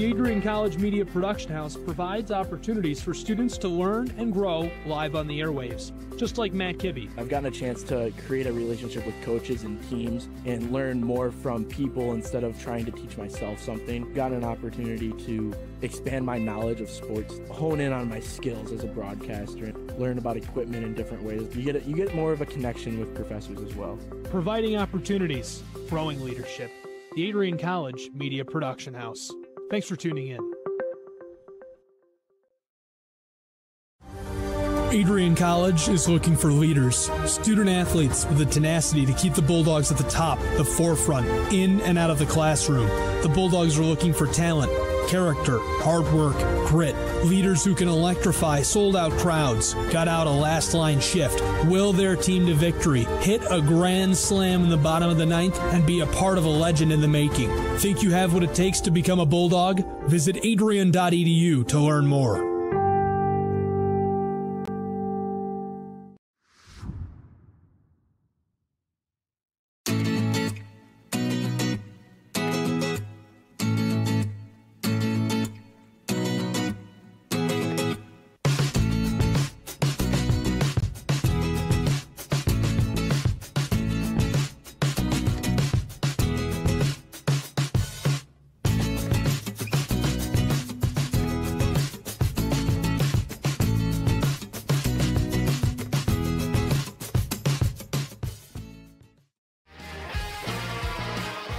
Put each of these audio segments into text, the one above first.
The Adrian College Media Production House provides opportunities for students to learn and grow live on the airwaves, just like Matt Kibbe. I've gotten a chance to create a relationship with coaches and teams and learn more from people instead of trying to teach myself something. Got an opportunity to expand my knowledge of sports, hone in on my skills as a broadcaster, and learn about equipment in different ways. You get more of a connection with professors as well. Providing opportunities, growing leadership. The Adrian College Media Production House. Thanks for tuning in. Adrian College is looking for leaders, student athletes with the tenacity to keep the Bulldogs at the top, the forefront, in and out of the classroom. The Bulldogs are looking for talent, character, hard work, grit, leaders who can electrify sold-out crowds, got out a last-line shift, will their team to victory, hit a grand slam in the bottom of the ninth, and be a part of a legend in the making. Think you have what it takes to become a Bulldog? Visit adrian.edu to learn more.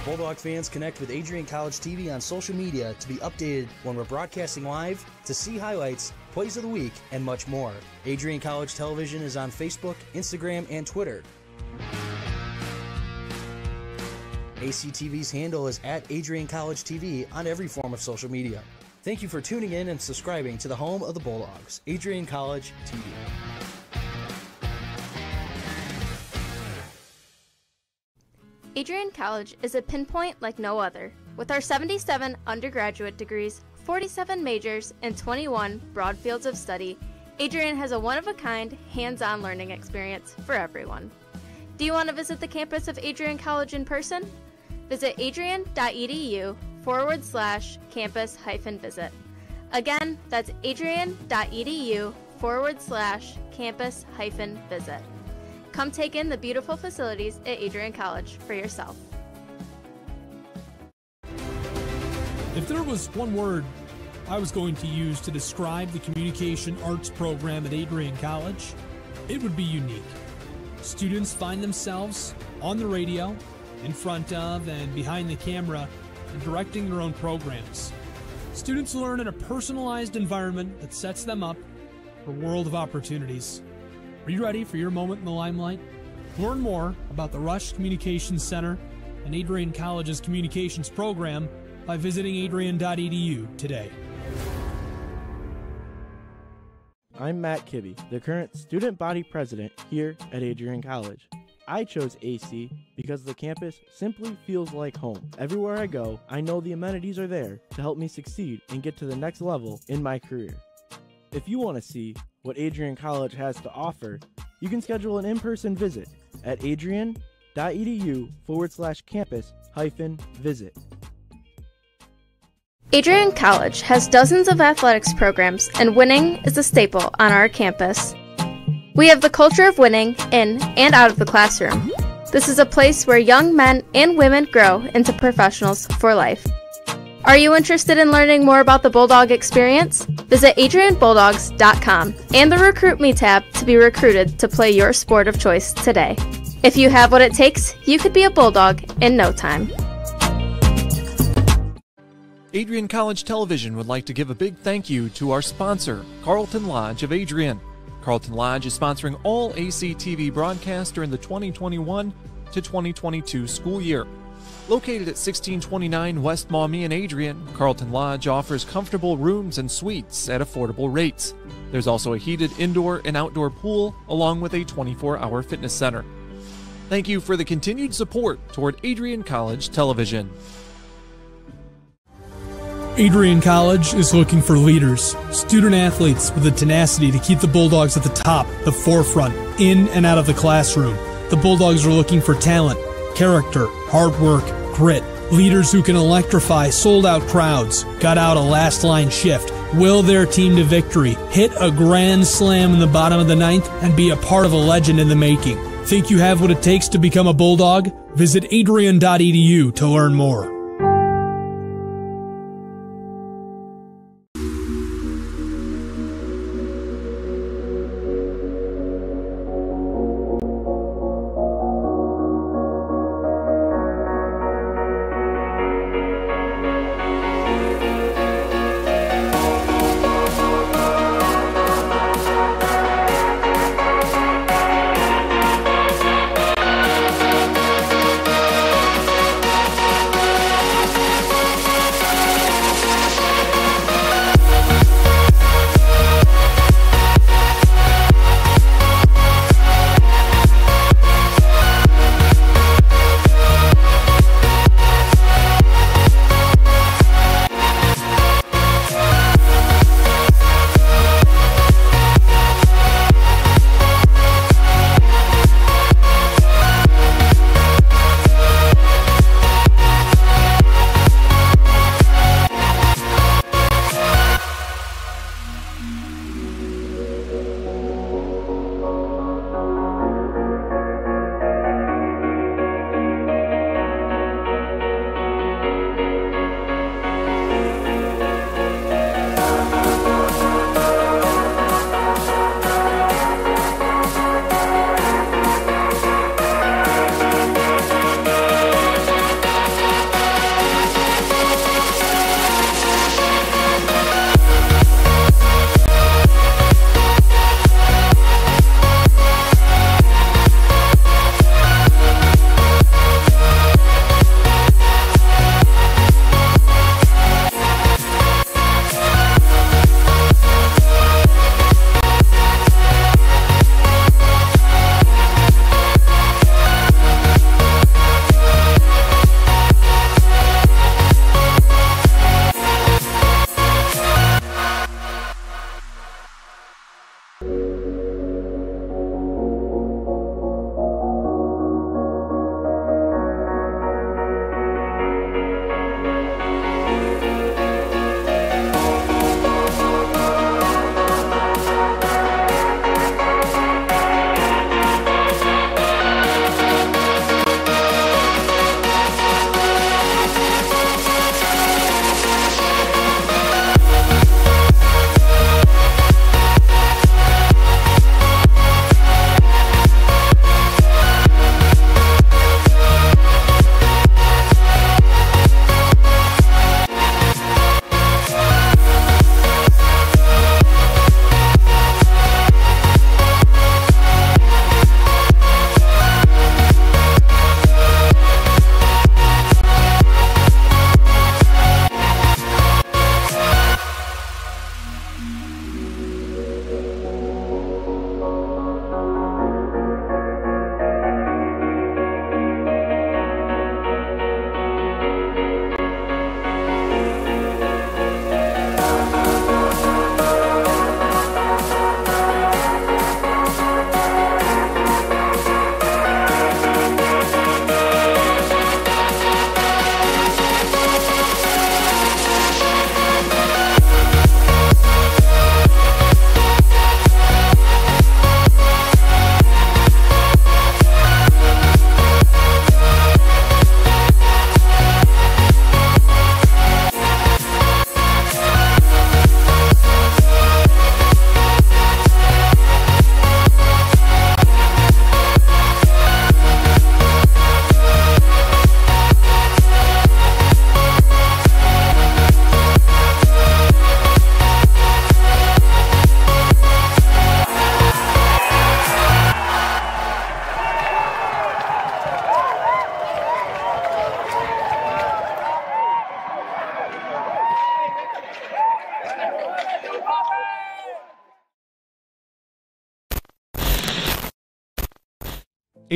Bulldog fans, connect with Adrian College TV on social media to be updated when we're broadcasting live, to see highlights, plays of the week, and much more. Adrian College Television is on Facebook, Instagram, and Twitter. ACTV's handle is at Adrian College TV on every form of social media. Thank you for tuning in and subscribing to the home of the Bulldogs, Adrian College TV. Adrian College is a pinpoint like no other. With our 77 undergraduate degrees, 47 majors, and 21 broad fields of study, Adrian has a one-of-a-kind, hands-on learning experience for everyone. Do you want to visit the campus of Adrian College in person? Visit adrian.edu/campus-visit. Again, that's adrian.edu/campus-visit. Come take in the beautiful facilities at Adrian College for yourself. If there was one word I was going to use to describe the communication arts program at Adrian College, it would be unique. Students find themselves on the radio, in front of and behind the camera, and directing their own programs. Students learn in a personalized environment that sets them up for a world of opportunities. Are you ready for your moment in the limelight? Learn more about the Rush Communications Center and Adrian College's communications program by visiting adrian.edu today. I'm Matt Kibbe, the current student body president here at Adrian College. I chose AC because the campus simply feels like home. Everywhere I go, I know the amenities are there to help me succeed and get to the next level in my career. If you want to see what Adrian College has to offer, you can schedule an in-person visit at adrian.edu/campus-visit. Adrian College has dozens of athletics programs, and winning is a staple on our campus. We have the culture of winning in and out of the classroom. This is a place where young men and women grow into professionals for life. Are you interested in learning more about the Bulldog experience? Visit adrianbulldogs.com and the Recruit Me tab to be recruited to play your sport of choice today. If you have what it takes, you could be a Bulldog in no time. Adrian College Television would like to give a big thank you to our sponsor, Carlton Lodge of Adrian. Carlton Lodge is sponsoring all ACTV broadcasts during the 2021 to 2022 school year. Located at 1629 West Maumee in Adrian, Carlton Lodge offers comfortable rooms and suites at affordable rates. There's also a heated indoor and outdoor pool, along with a 24-hour fitness center. Thank you for the continued support toward Adrian College Television. Adrian College is looking for leaders, student athletes with the tenacity to keep the Bulldogs at the top, the forefront, in and out of the classroom. The Bulldogs are looking for talent, character, hard work, grit, Leaders who can electrify sold-out crowds, gut out a last-line shift, will their team to victory, hit a grand slam in the bottom of the ninth, and be a part of a legend in the making. Think you have what it takes to become a Bulldog? Visit adrian.edu to learn more.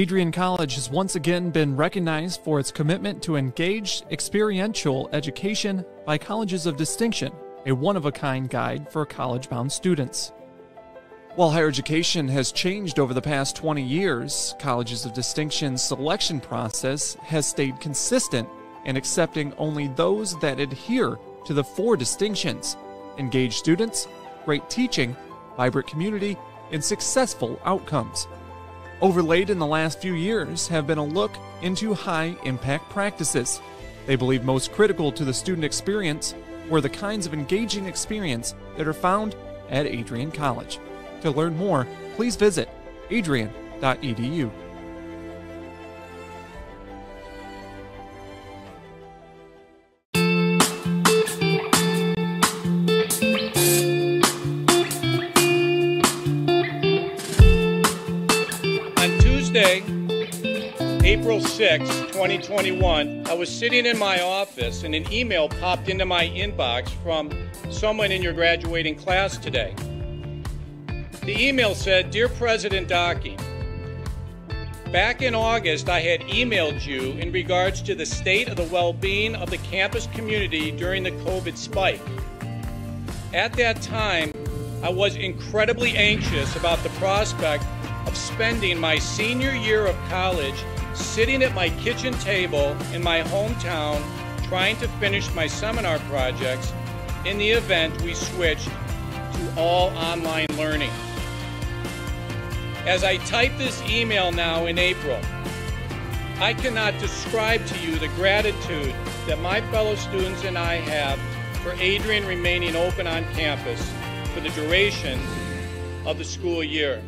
Adrian College has once again been recognized for its commitment to engaged, experiential education by Colleges of Distinction, a one-of-a-kind guide for college-bound students. While higher education has changed over the past 20 years, Colleges of Distinction's selection process has stayed consistent and accepting only those that adhere to the 4 distinctions: engaged students, great teaching, vibrant community, and successful outcomes. Overlaid in the last few years have been a look into high-impact practices. They believe most critical to the student experience were the kinds of engaging experience that are found at Adrian College. To learn more, please visit adrian.edu. April 6, 2021, I was sitting in my office and an email popped into my inbox from someone in your graduating class today. The email said, "Dear President Dockey, back in August I had emailed you in regards to the state of the well-being of the campus community during the COVID spike. At that time, I was incredibly anxious about the prospect of spending my senior year of college sitting at my kitchen table in my hometown trying to finish my seminar projects in the event we switched to all online learning. As I type this email now in April, I cannot describe to you the gratitude that my fellow students and I have for Adrian remaining open on campus for the duration of the school year.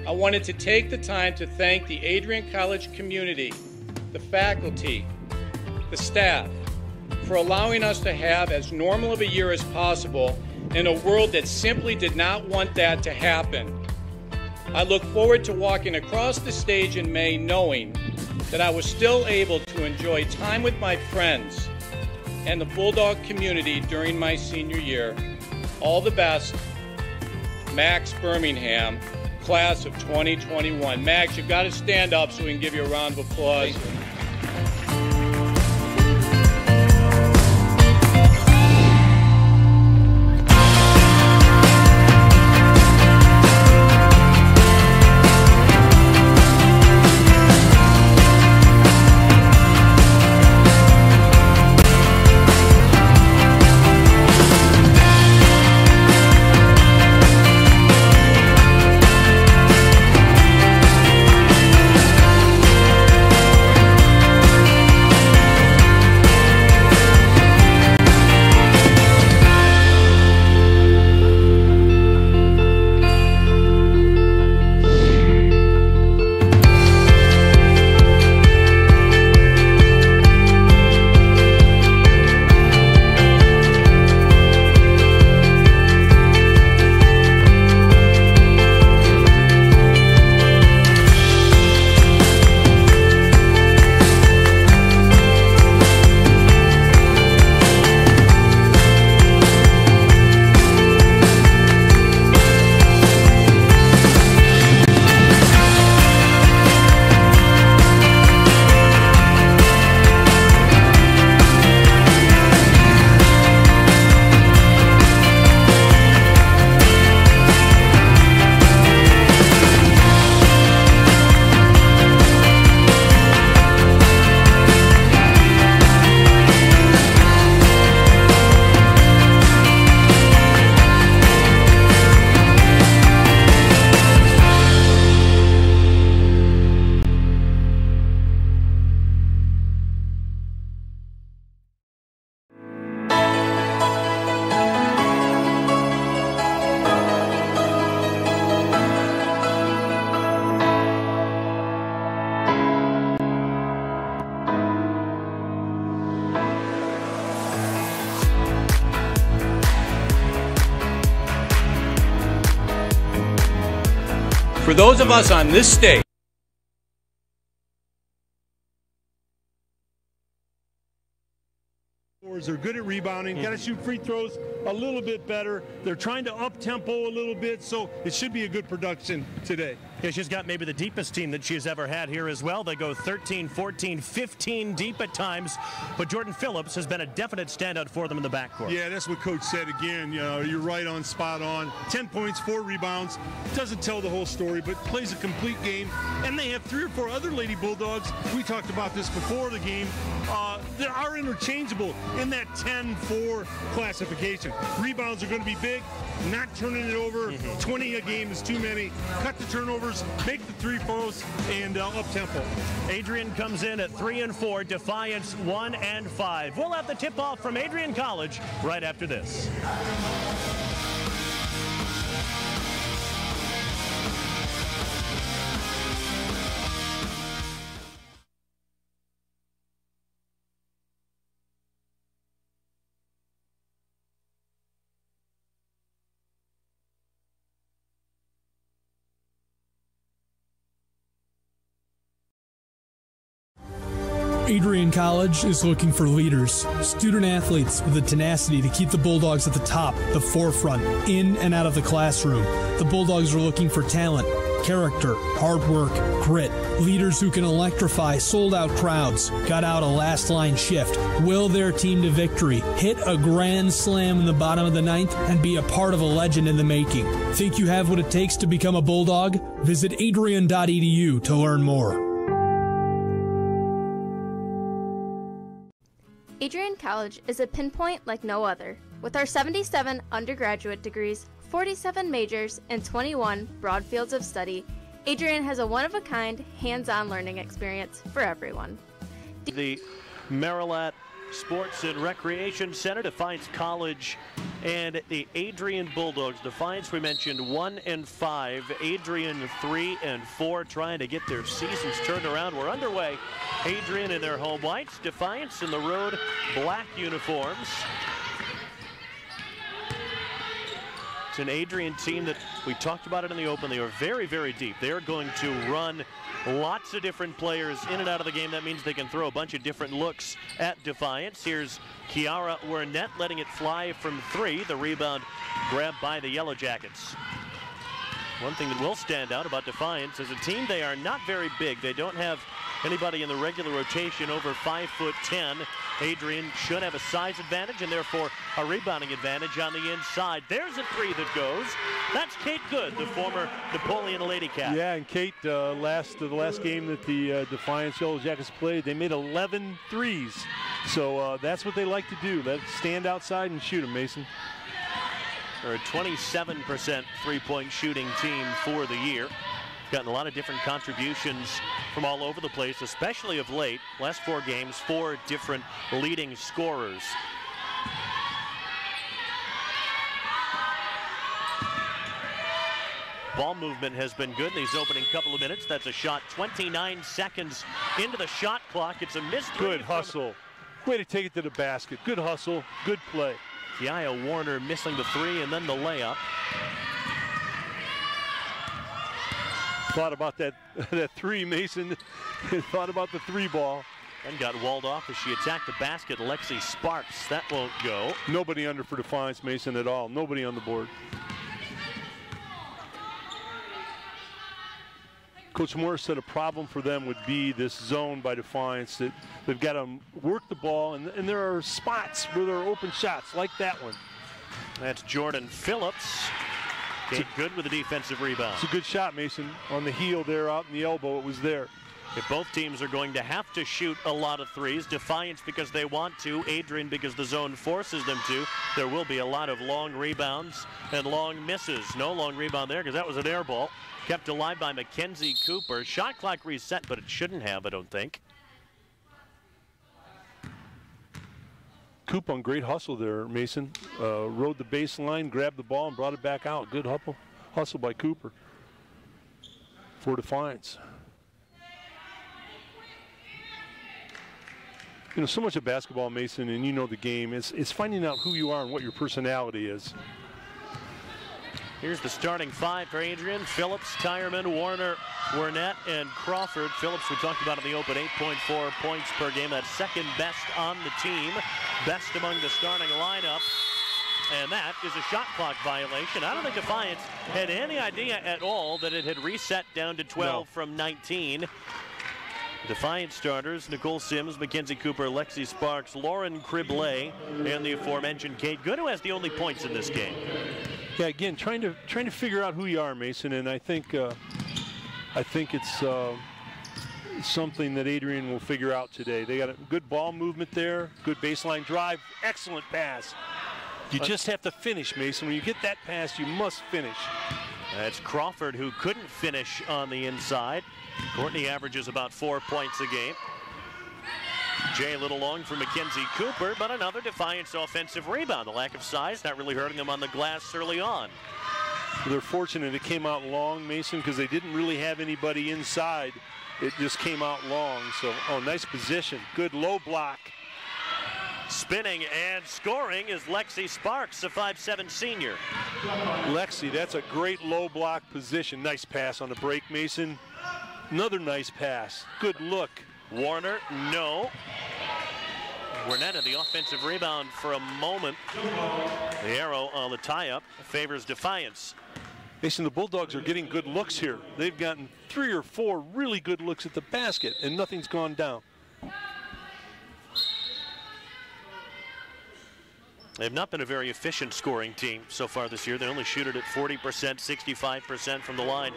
I wanted to take the time to thank the Adrian College community, the faculty, the staff, for allowing us to have as normal of a year as possible in a world that simply did not want that to happen. I look forward to walking across the stage in May knowing that I was still able to enjoy time with my friends and the Bulldog community during my senior year. All the best, Max Birmingham, class of 2021. Max, you've got to stand up so we can give you a round of applause. For those of us on this stage, they're good at rebounding, got to shoot free throws a little bit better. They're trying to up-tempo a little bit, so it should be a good production today. Yeah, she's got maybe the deepest team that she's ever had here as well. They go 13, 14, 15 deep at times, but Jordan Phillips has been a definite standout for them in the backcourt. Yeah, that's what Coach said again. You know, you're right on, spot on. 10 points, 4 rebounds. Doesn't tell the whole story, but plays a complete game. And they have 3 or 4 other Lady Bulldogs. We talked about this before the game. they are interchangeable in that 10-4 classification. Rebounds are going to be big, not turning it over. 20 a game is too many. Cut the turnovers, make the free throws, and up-tempo. Adrian comes in at 3-4, Defiance 1-5. We'll have the tip-off from Adrian College right after this. Adrian College is looking for leaders, student athletes with the tenacity to keep the Bulldogs at the top, the forefront, in and out of the classroom. The Bulldogs are looking for talent, character, hard work, grit, leaders who can electrify sold-out crowds, gut out a last-line shift, will their team to victory, hit a grand slam in the bottom of the ninth, and be a part of a legend in the making. Think you have what it takes to become a Bulldog? Visit adrian.edu to learn more. Adrian College is a pinpoint like no other. With our 77 undergraduate degrees, 47 majors, and 21 broad fields of study, Adrian has a one-of-a-kind, hands-on learning experience for everyone. The Marilat Sports and Recreation Center, Defiance College, and the Adrian Bulldogs. Defiance, we mentioned, 1-5. Adrian 3-4, trying to get their seasons turned around. We're underway. Adrian in their home whites, Defiance in the road black uniforms. It's an Adrian team that we talked about it in the open. They are very, very deep. They are going to run lots of different players in and out of the game. That means they can throw a bunch of different looks at Defiance. Here's Kiara Wernette letting it fly from 3. The rebound grabbed by the Yellow Jackets. One thing that will stand out about Defiance as a team, they are not very big. They don't have anybody in the regular rotation over 5'10". Adrian should have a size advantage and therefore a rebounding advantage on the inside. There's a 3 that goes. That's Kate Good, the former Napoleon Lady Cat. Yeah, and Kate, the last game that the Defiance Yellow Jackets played, they made 11 threes. So that's what they like to do. Let's stand outside and shoot them, Mason. They're a 27% three-point shooting team for the year. Gotten a lot of different contributions from all over the place, especially of late. Last 4 games, 4 different leading scorers. Ball movement has been good in these opening couple of minutes. That's a shot 29 seconds into the shot clock. It's a missed. Good hustle. Way to take it to the basket. Good hustle, good play. Kiaya Warner missing the 3 and then the layup. Thought about that 3, Mason. Thought about the 3 ball. And got walled off as she attacked the basket. Lexi Sparks, that won't go. Nobody under for Defiance, Mason, at all. Nobody on the board. Coach Morris said a problem for them would be this zone by Defiance, that they've got to work the ball, and there are spots where there are open shots, like that one. That's Jordan Phillips. Kate Good with a defensive rebound. It's a good shot, Mason. On the heel there, out in the elbow, it was there. If both teams are going to have to shoot a lot of threes, Defiance because they want to, Adrian because the zone forces them to, there will be a lot of long rebounds and long misses. No long rebound there because that was an air ball. Kept alive by Mackenzie Cooper. Shot clock reset, but it shouldn't have, I don't think. Coop on great hustle there, Mason. Rode the baseline, grabbed the ball, and brought it back out. Good hustle by Cooper for Defiance. You know, so much of basketball, Mason, and you know the game, is finding out who you are and what your personality is. Here's the starting 5 for Adrian. Phillips, Tyerman, Warner, Wernette, and Crawford. Phillips, we talked about in the open, 8.4 points per game. That's second best on the team. Best among the starting lineup. And that is a shot clock violation. I don't think Defiance had any idea at all that it had reset down to 12 from 19. Defiance starters, Nicole Sims, Mackenzie Cooper, Lexi Sparks, Lauren Cribley, and the aforementioned Kate Good, who has the only points in this game. Yeah, again, trying to figure out who you are, Mason, and I think it's something that Adrian will figure out today. They got a good ball movement there, good baseline drive, excellent pass. You just have to finish, Mason. When you get that pass, you must finish. That's Crawford, who couldn't finish on the inside. Courtney averages about 4 points a game. Jay a little long for Mackenzie Cooper, but another Defiance offensive rebound. The lack of size not really hurting them on the glass early on. They're fortunate it came out long, Mason, because they didn't really have anybody inside. It just came out long. So, nice position. Good low block. Spinning and scoring is Lexi Sparks, a 5'7" senior. Lexi, that's a great low block position. Nice pass on the break, Mason. Another nice pass. Good look. Warner, no. Burnett had the offensive rebound for a moment. The arrow on the tie-up favors Defiance. Mason, the Bulldogs are getting good looks here. They've gotten 3 or 4 really good looks at the basket, and nothing's gone down. They've not been a very efficient scoring team so far this year. They only shoot it at 40%, 65% from the line,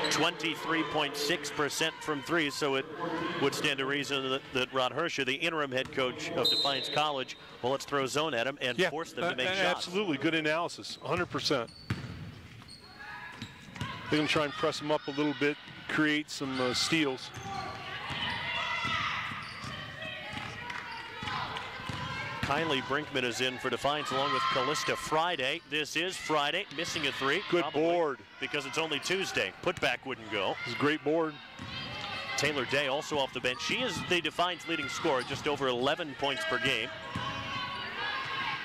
23.6% from three. So it would stand to reason that Rod Herscher, the interim head coach of Defiance College, well, let's throw zone at them and force them to make shots. Absolutely, good analysis, 100%. They're going to try and press them up a little bit, create some steals. Kylie Brinkman is in for Defiance along with Callista Friday. This is Friday, missing a 3. Good board. Because it's only Tuesday. Putback wouldn't go. It's a great board. Taylor Day also off the bench. She is the Defiance leading scorer, just over 11 points per game.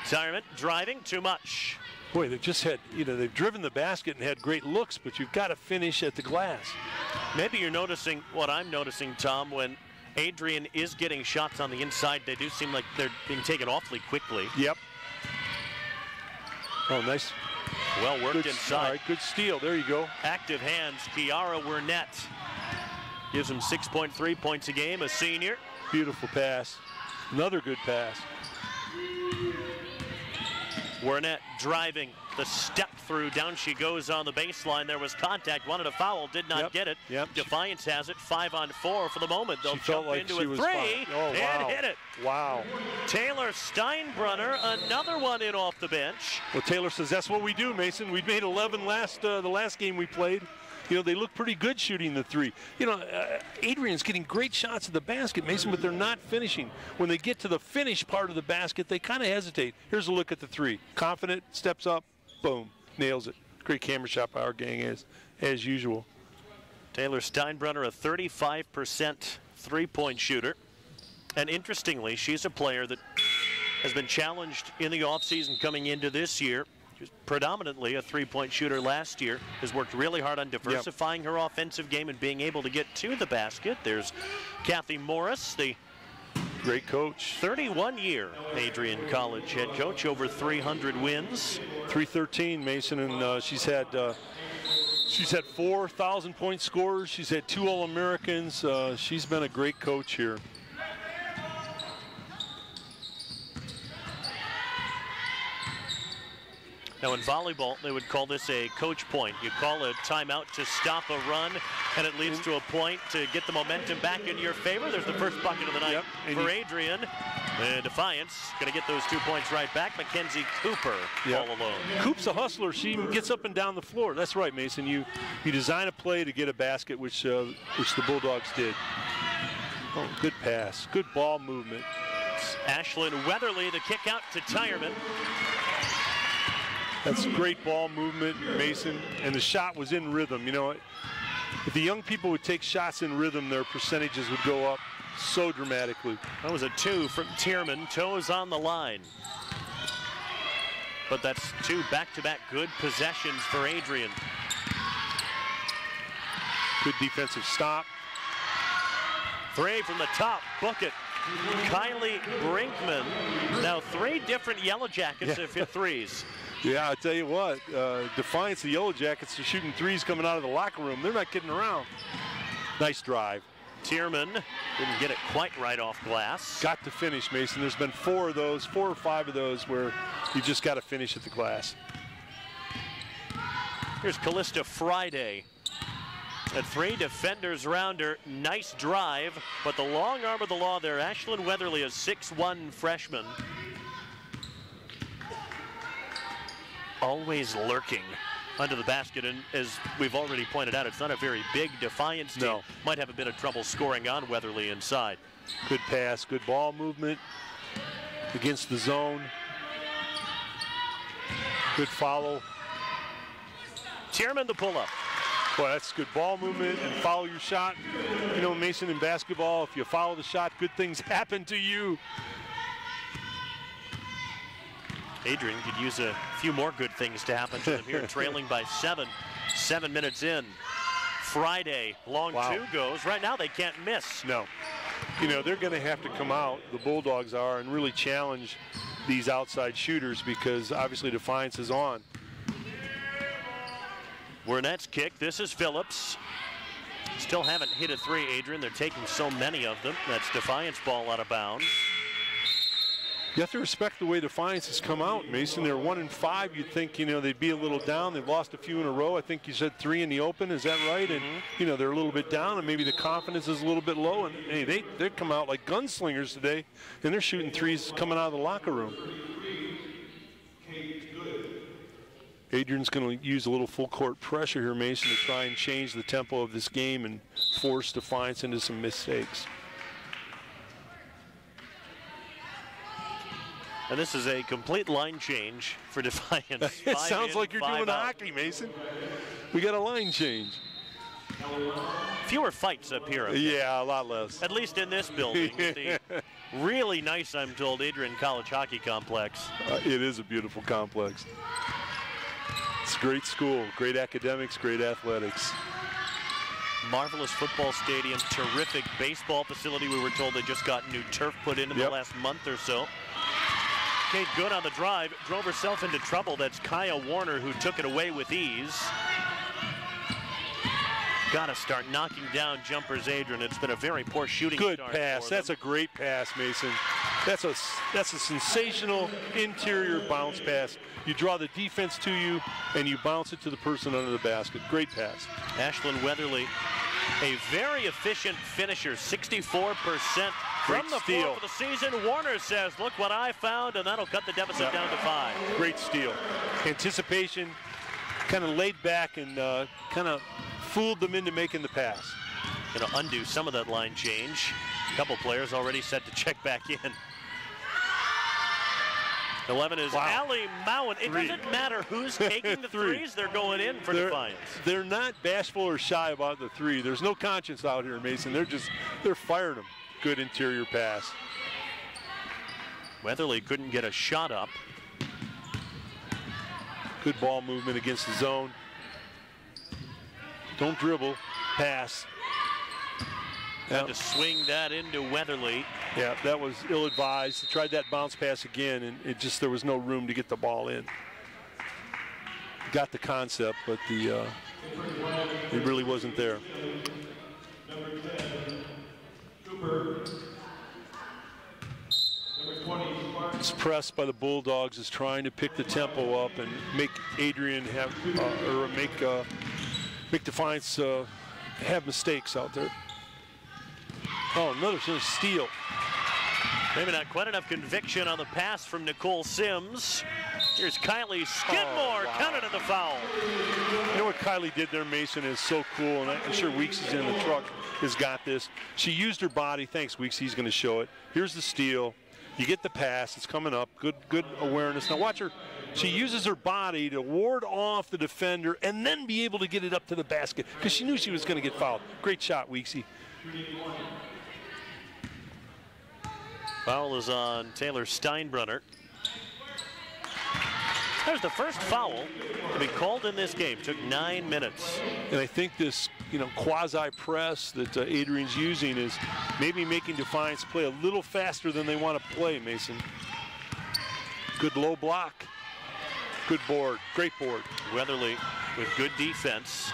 Tyerman driving too much. Boy, they've just had, they've driven the basket and had great looks, but you've got to finish at the glass. Maybe you're noticing what I'm noticing, Tom, when Adrian is getting shots on the inside. They do seem like they're being taken awfully quickly. Yep. Oh, nice. Well worked good, inside. All right, good steal. There you go. Active hands. Kiara Wernett gives him 6.3 points a game, a senior. Beautiful pass. Another good pass. Wernett driving, the step through, down she goes on the baseline. There was contact, wanted a foul, did not get it. Yep. Defiance has it, 5-on-4 for the moment. They'll jump like into a 3 and hit it. Wow. Taylor Steinbrunner, another one in off the bench. Well, Taylor says that's what we do, Mason. We made 11 the last game we played. They look pretty good shooting the 3. Adrian's getting great shots at the basket, Mason, but they're not finishing. When they get to the finish part of the basket, they kind of hesitate. Here's a look at the 3. Confident, steps up, boom, nails it. Great camera shot by our gang as usual. Taylor Steinbrunner, a 35% three-point shooter. And interestingly, she's a player that has been challenged in the offseason coming into this year. She was predominantly a three-point shooter last year, has worked really hard on diversifying her offensive game and being able to get to the basket. There's Kathy Morris, the great coach. 31-year Adrian College head coach, over 300 wins. 313, Mason, and she's had 4 1,000-point scorers. She's had 2 All-Americans. She's been a great coach here. Now in volleyball, they would call this a coach point. You call a timeout to stop a run, and it leads to a point to get the momentum back in your favor. There's the first bucket of the night for Adrian. Defiance going to get those 2 points right back. Mackenzie Cooper all alone. Coop's a hustler. She gets up and down the floor. That's right, Mason. You design a play to get a basket, which the Bulldogs did. Oh, good pass. Good ball movement. Ashlyn Weatherly, the kick out to Tyerman. That's great ball movement, Mason, and the shot was in rhythm. If the young people would take shots in rhythm, their percentages would go up so dramatically. That was a 2 from Tierman, toes on the line. But that's 2 back-to-back good possessions for Adrian. Good defensive stop. 3 from the top, book it. Kylie Brinkman. Now 3 different Yellow Jackets have hit threes. Yeah, I tell you what, Defiance, the Yellow Jackets are shooting threes coming out of the locker room. They're not kidding around. Nice drive. Tierman didn't get it quite right off glass. Got to finish, Mason. There's been 4 or 5 of those where you just got to finish at the glass. Here's Callista Friday. And 3 defenders around her. Nice drive, but the long arm of the law there. Ashlyn Weatherly, a 6'1" freshman. Always lurking under the basket, and as we've already pointed out, it's not a very big Defiance team. No. Might have a bit of trouble scoring on Weatherly inside. Good pass, good ball movement against the zone. Good follow. Tierman the pull-up. Boy, that's good ball movement and follow your shot. You know, Mason, in basketball, if you follow the shot, good things happen to you. Adrian could use a few more good things to happen to them here, trailing by 7. 7 minutes in. Friday, long two goes. Right now they can't miss. No. You know, they're going to have to come out, the Bulldogs are, and really challenge these outside shooters because obviously Defiance is on. Wernett's kick. This is Phillips. Still haven't hit a 3, Adrian. They're taking so many of them. That's Defiance ball out of bounds. You have to respect the way Defiance has come out, Mason. They're 1-5. You'd think, you know, they'd be a little down. They've lost a few in a row. I think you said 3 in the open. Is that right? And, you know, they're a little bit down, and maybe the confidence is a little bit low. And, hey, they come out like gunslingers today, and they're shooting threes coming out of the locker room. Adrian's going to use a little full court pressure here, Mason, to try and change the tempo of this game and force Defiance into some mistakes. And this is a complete line change for Defiance. It sounds like you're doing out. hockey, Mason. We got a line change. Fewer fights up here. Yeah, a lot less. At least in this building. The really nice, I'm told, Adrian College Hockey Complex. It is a beautiful complex. It's a great school, great academics, great athletics. Marvelous football stadium, terrific baseball facility. We were told they just got new turf put in the last month or so. Kate Good on the drive, drove herself into trouble. That's Kaya Warner who took it away with ease. Got to start knocking down jumpers, Adrian. It's been a very poor shooting Good start pass. for That's them. a great pass, Mason. That's a sensational interior bounce pass. You draw the defense to you, and you bounce it to the person under the basket. Great pass. Ashlyn Weatherly, a very efficient finisher, 64% from the floor for the season. Warner says, look what I found, and that'll cut the deficit down to 5. Great steal. Anticipation, kind of laid back and kind of fooled them into making the pass. Going to undo some of that line change. A couple players already set to check back in. 11 is Allie Mowen. It doesn't matter who's taking the threes, they're going in for Defiance. They're not bashful or shy about the 3. There's no conscience out here, Mason. They're firing them. Good interior pass. Weatherly couldn't get a shot up. Good ball movement against the zone. Don't dribble, pass. Had to swing that into Weatherly. Yeah, that was ill-advised. He tried that bounce pass again, and there was no room to get the ball in. Got the concept, but it really wasn't there. This press by the Bulldogs is trying to pick the tempo up and make Adrian have, make Defiance have mistakes out there. Oh, another steal. Maybe not quite enough conviction on the pass from Nicole Sims. Here's Kylie Skidmore, counted at the foul. You know what Kylie did there, Mason, is so cool, and I'm sure Weeks is in the truck has got this. She used her body. Thanks, Weeks. He's going to show it. Here's the steal. You get the pass. It's coming up. Good awareness. Now watch her. She uses her body to ward off the defender and then be able to get it up to the basket because she knew she was going to get fouled. Great shot, Weeksy. Foul is on Taylor Steinbrunner. There's the first foul to be called in this game. Took 9 minutes. And I think this, quasi press that Adrian's using is maybe making Defiance play a little faster than they want to play, Mason. Good low block. Good board. Great board. Weatherly with good defense.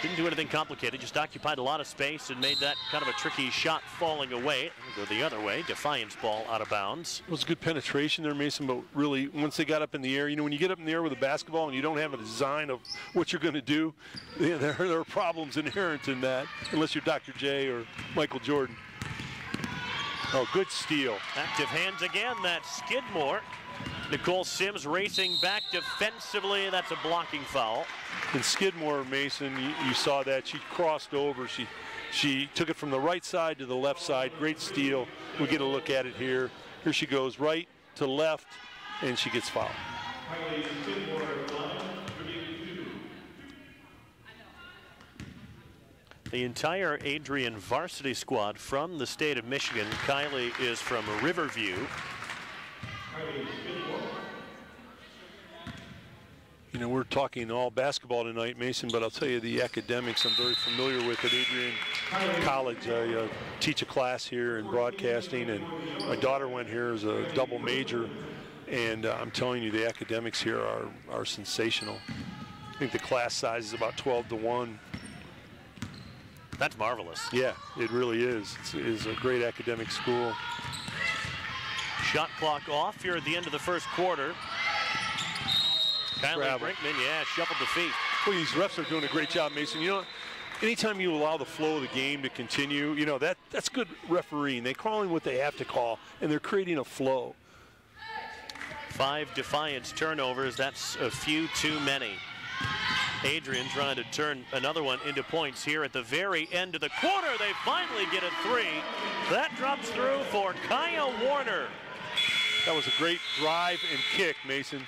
Didn't do anything complicated, just occupied a lot of space and made that kind of a tricky shot falling away. Go the other way. Defiance ball out of bounds. It was good penetration there, Mason, but really, once they got up in the air, you know, when you get up in the air with a basketball and you don't have a design of what you're going to do, there are problems inherent in that, unless you're Dr. J or Michael Jordan. Oh, good steal. Active hands again, that's Skidmore. Nicole Sims racing back defensively. That's a blocking foul. And Skidmore, Mason, you saw that. She crossed over. She took it from the right side to the left side. Great steal. We get a look at it here. Here she goes right to left, and she gets fouled. The entire Adrian varsity squad from the state of Michigan. Kylie is from Riverview. You know, we're talking all basketball tonight, Mason, but I'll tell you the academics I'm very familiar with at Adrian College. I teach a class here in broadcasting, and my daughter went here as a double major, and I'm telling you the academics here are sensational. I think the class size is about 12 to 1. That's marvelous. Yeah, it really is. It's a great academic school. Shot clock off here at the end of the first quarter. Kylie Brinkman, yeah, shuffled the feet. Well, these refs are doing a great job, Mason. You know, anytime you allow the flow of the game to continue, you know, that's good refereeing. They're calling what they have to call, and they're creating a flow. 5 Defiance turnovers. That's a few too many. Adrian trying to turn another one into points here at the very end of the quarter. They finally get a 3. That drops through for Kaya Warner. That was a great drive and kick, Mason.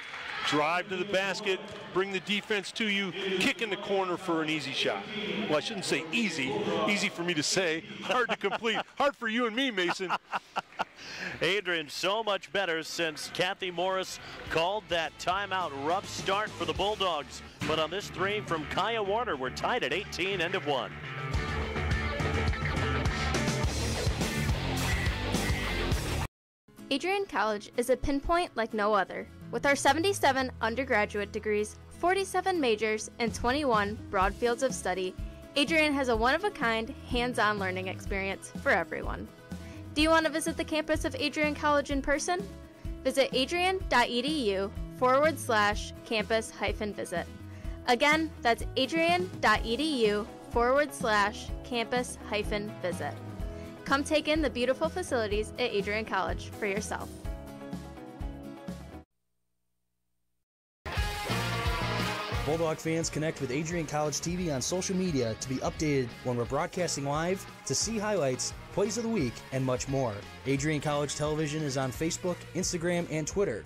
Drive to the basket, bring the defense to you, kick in the corner for an easy shot. Well, I shouldn't say easy. Easy for me to say, hard to complete. Hard for you and me, Mason. Adrian so much better since Kathy Morris called that timeout. Rough start for the Bulldogs. But on this 3 from Kaya Warner, we're tied at 18, end of 1. Adrian College is a pinpoint like no other. With our 77 undergraduate degrees, 47 majors, and 21 broad fields of study, Adrian has a one-of-a-kind, hands-on learning experience for everyone. Do you want to visit the campus of Adrian College in person? Visit adrian.edu/campus-visit. Again, that's adrian.edu/campus-visit. Come take in the beautiful facilities at Adrian College for yourself. Bulldog fans, connect with Adrian College TV on social media to be updated when we're broadcasting live, to see highlights, plays of the week, and much more. Adrian College Television is on Facebook, Instagram, and Twitter.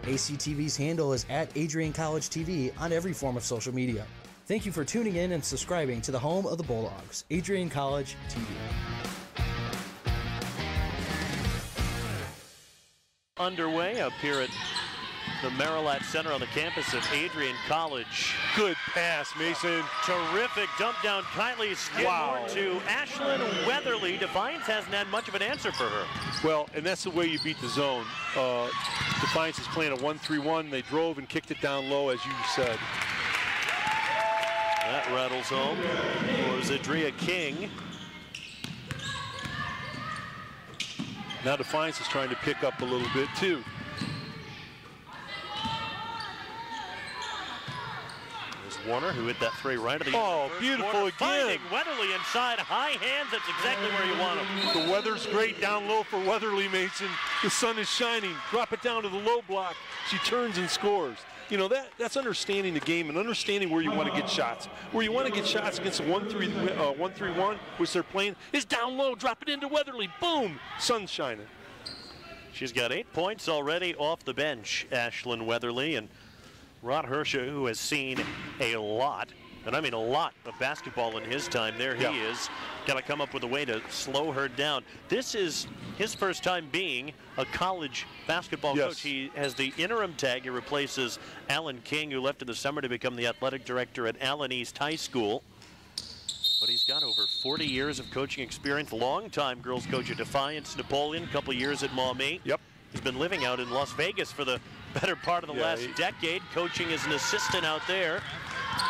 ACTV's handle is at Adrian College TV on every form of social media. Thank you for tuning in and subscribing to the home of the Bulldogs, Adrian College TV. Underway up here at the Marilat Center on the campus of Adrian College. Good pass, Mason. Terrific dump down. Kylie Skidmore to Ashlyn Weatherly. Defiance hasn't had much of an answer for her. Well, and that's the way you beat the zone. Defiance is playing a 1-3-1. They drove and kicked it down low, as you said. That rattles home for Zadria King. Now Defiance is trying to pick up a little bit, too. Warner, who hit that 3 right at the end. Oh, beautiful again. Finding Weatherly inside, high hands. That's exactly where you want him. The weather's great down low for Weatherly, Mason. The sun is shining. Drop it down to the low block. She turns and scores. You know, that's understanding the game and understanding where you want to get shots. Where you want to get shots against a 1-3-1, which they're playing, is down low. Drop it into Weatherly. Boom. Sun's shining. She's got 8 points already off the bench, Ashlyn Weatherly, and Rod Hersha, who has seen a lot, and I mean a lot of basketball in his time, there he is. Got to come up with a way to slow her down. This is his first time being a college basketball coach. He has the interim tag. He replaces Alan King, who left in the summer to become the athletic director at Allen East High School. But he's got over 40 years of coaching experience. Longtime girls coach at Defiance, Napoleon, a couple years at Maumee. Yep. He's been living out in Las Vegas for the better part of the last decade, coaching as an assistant out there.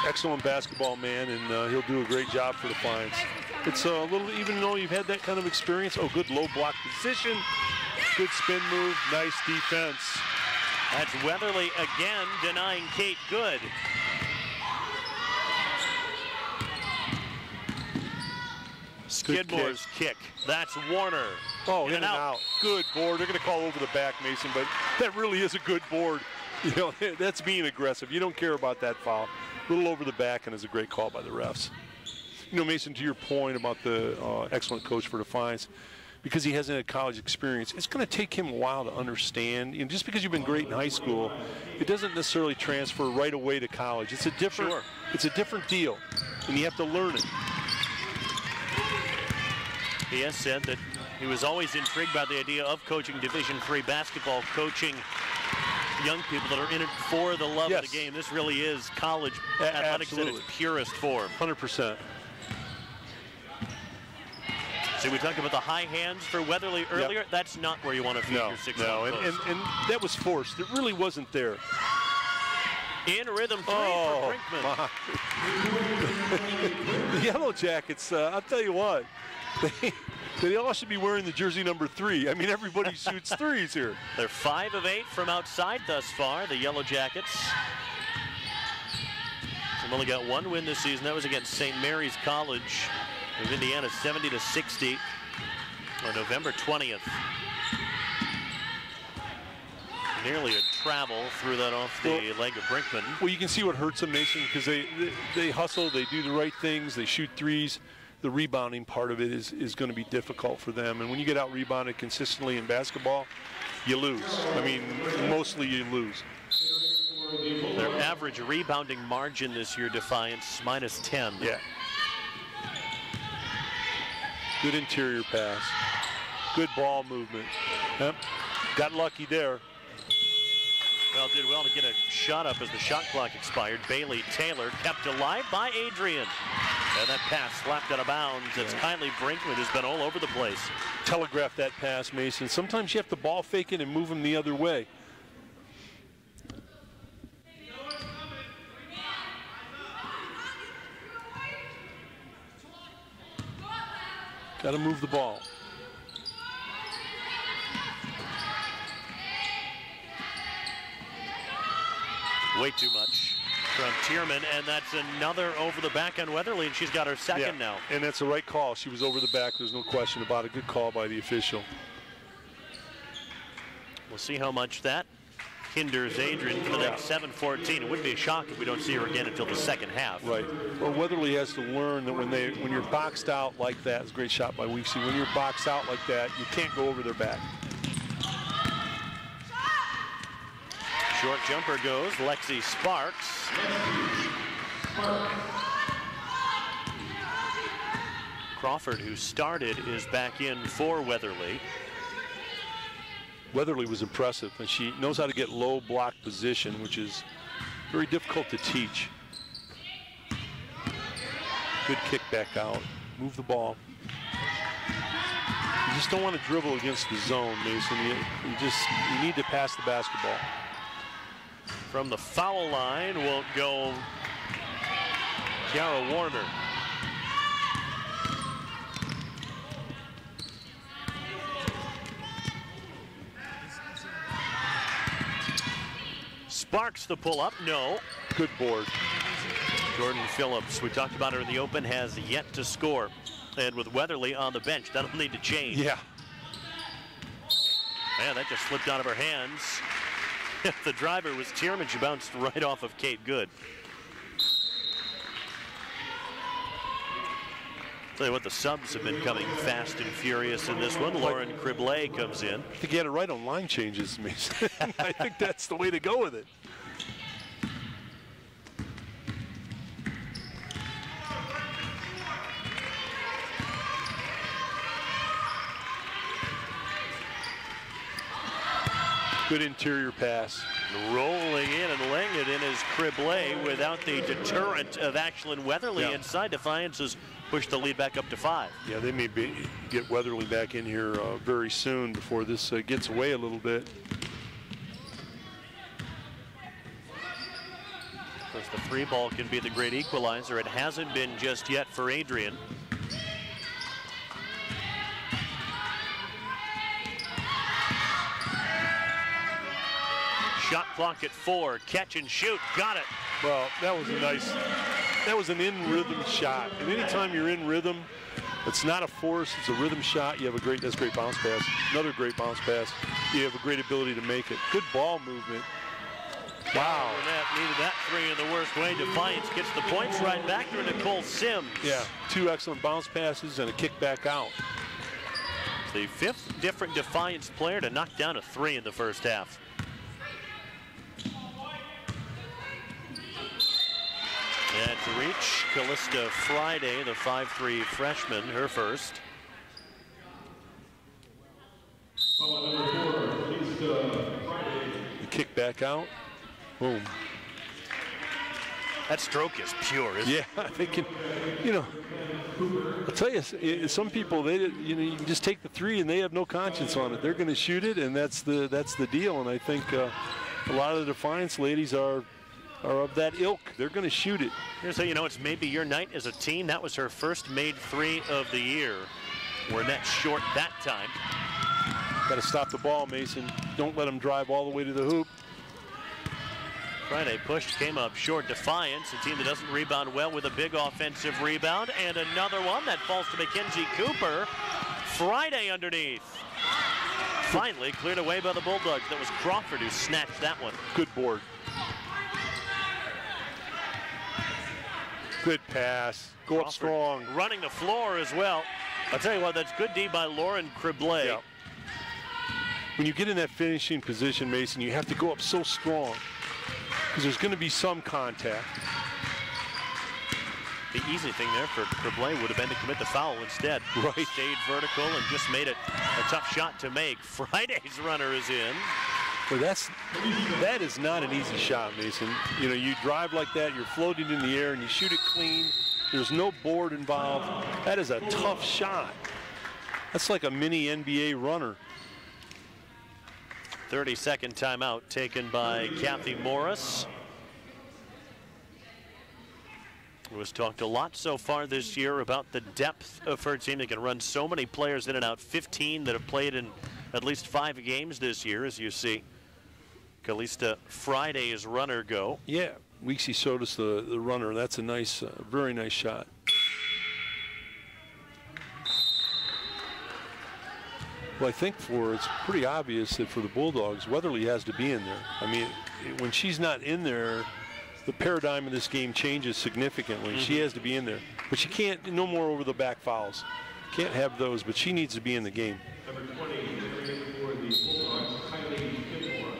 Excellent basketball man, and he'll do a great job for Defiance. It's a little, even though you've had that kind of experience, good low block position, good spin move, nice defense. That's Weatherly again denying Kate Good. Skidmore's kick. That's Warner. Oh, in and out. Good board. They're going to call over the back, Mason, but that really is a good board. You know, that's being aggressive. You don't care about that foul. A little over the back, and it's a great call by the refs. You know, Mason, to your point about the excellent coach for Defiance, because he hasn't had college experience, it's going to take him a while to understand. You know, just because you've been great in high school, it doesn't necessarily transfer right away to college. It's a different, it's a different deal, and you have to learn it. He has said that he was always intrigued by the idea of coaching Division III basketball, coaching young people that are in it for the love of the game. This really is college athletics in its purest form. 100%. So we talked about the high hands for Weatherly earlier. That's not where you want to feed your 6-1 post. And that was forced. It really wasn't there. In rhythm 3 for Brinkman. The Yellow Jackets, I'll tell you what, they all should be wearing the jersey number 3. I mean, everybody shoots threes here. They're 5 of 8 from outside thus far, the Yellow Jackets. They've only got 1 win this season. That was against St. Mary's College of Indiana, 70-60 on November 20th. Nearly a travel, threw that off the leg of Brinkman. Well, you can see what hurts them, Mason, because they hustle, they do the right things, they shoot threes. The rebounding part of it is going to be difficult for them. And when you get out rebounded consistently in basketball, you lose. I mean, mostly you lose. Their average rebounding margin this year, Defiance, -10. Yeah. Good interior pass. Good ball movement. Yep. Got lucky there. Well, did well to get a shot up as the shot clock expired. Bailey Taylor kept alive by Adrian. And that pass slapped out of bounds. It's Kylie Brinkman who's been all over the place. Telegraph that pass, Mason. Sometimes you have to ball fake it and move them the other way. Got to move the ball. Way too much from Tierman, and that's another over the back on Weatherly, and she's got her second now. And that's the right call. She was over the back. There's no question about it. Good call by the official. We'll see how much that hinders Adrian for the next 7-14. It would be a shock if we don't see her again until the second half. Right. Well, Weatherly has to learn that when you're boxed out like that, it's a great shot by Weeksy. When you're boxed out like that, you can't go over their back. Short jumper goes, Lexi Sparks. Crawford, who started, is back in for Weatherly. Weatherly was impressive, and she knows how to get low block position, which is very difficult to teach. Good kick back out. Move the ball. You just don't want to dribble against the zone, Mason. You need to pass the basketball. From the foul line will go Kiara Warner. Sparks the pull-up, no. Good board. Jordan Phillips, we talked about her in the open, has yet to score. And with Weatherly on the bench, that'll need to change. Yeah. Man, that just slipped out of her hands. If the driver was Tierman, she bounced right off of Kate Good. Tell you what, the subs have been coming fast and furious in this one. Lauren Criblet comes in. I think you had it right on line changes, Mason. I think that's the way to go with it. Good interior pass. Rolling in and laying it in is Criblet without the deterrent of Ashlyn Weatherly inside Defiance's push the lead back up to 5. Yeah, they may get Weatherly back in here very soon before this gets away a little bit. Of course, the 3 ball can be the great equalizer. It hasn't been just yet for Adrian. Shot clock at 4, catch and shoot, got it. Well, that was an in-rhythm shot. And anytime you're in rhythm, it's not a force, it's a rhythm shot. You have that's a great bounce pass. Another great bounce pass. You have a great ability to make it. Good ball movement. Wow. Needed that 3 in the worst way. Defiance gets the points right back to Nicole Sims. Yeah, 2 excellent bounce passes and a kick back out. The 5th different Defiance player to knock down a 3 in the first half. And to reach Callista Friday, the 5'3" freshman, her first. The kick back out. Boom. That stroke is pure, isn't it? Yeah, they can, I'll tell you, some people, you can just take the 3 and they have no conscience on it. They're going to shoot it, and that's the deal. And I think a lot of the Defiance ladies are of that ilk. They're going to shoot it. Here's how you know it's maybe your night as a team. That was her first made 3 of the year. We're net short that time. Got to stop the ball, Mason. Don't let them drive all the way to the hoop. Friday pushed, came up short. Defiance, a team that doesn't rebound well, with a big offensive rebound. And another one that falls to Mackenzie Cooper. Friday underneath. Finally cleared away by the Bulldogs. That was Crawford who snatched that one. Good board. Good pass. Go Crawford up strong. Running the floor as well. I'll tell you what, that's good D by Lauren Criblé. Yeah. When you get in that finishing position, Mason, you have to go up so strong because there's going to be some contact. The easy thing there for Criblé would have been to commit the foul instead. Right. Stayed vertical and just made it a tough shot to make. Friday's runner is in. Well, that is not an easy shot, Mason. You drive like that, you're floating in the air, and you shoot it clean. There's no board involved. That is a tough shot. That's like a mini NBA runner. 30-second timeout taken by Kathy Morris. It was talked a lot so far this year about the depth of her team. They can run so many players in and out. 15 that have played in at least 5 games this year, as you see Callista Friday's runner go. Yeah, Weeksy Sodas, the runner. That's a nice, very nice shot. Well, I think it's pretty obvious that for the Bulldogs, Weatherly has to be in there. I mean, when she's not in there, the paradigm of this game changes significantly. Mm-hmm. She has to be in there. But she can't, no more over the back fouls. Can't have those, but she needs to be in the game. Number 20 for the Bulldogs, Kylie Skidmore.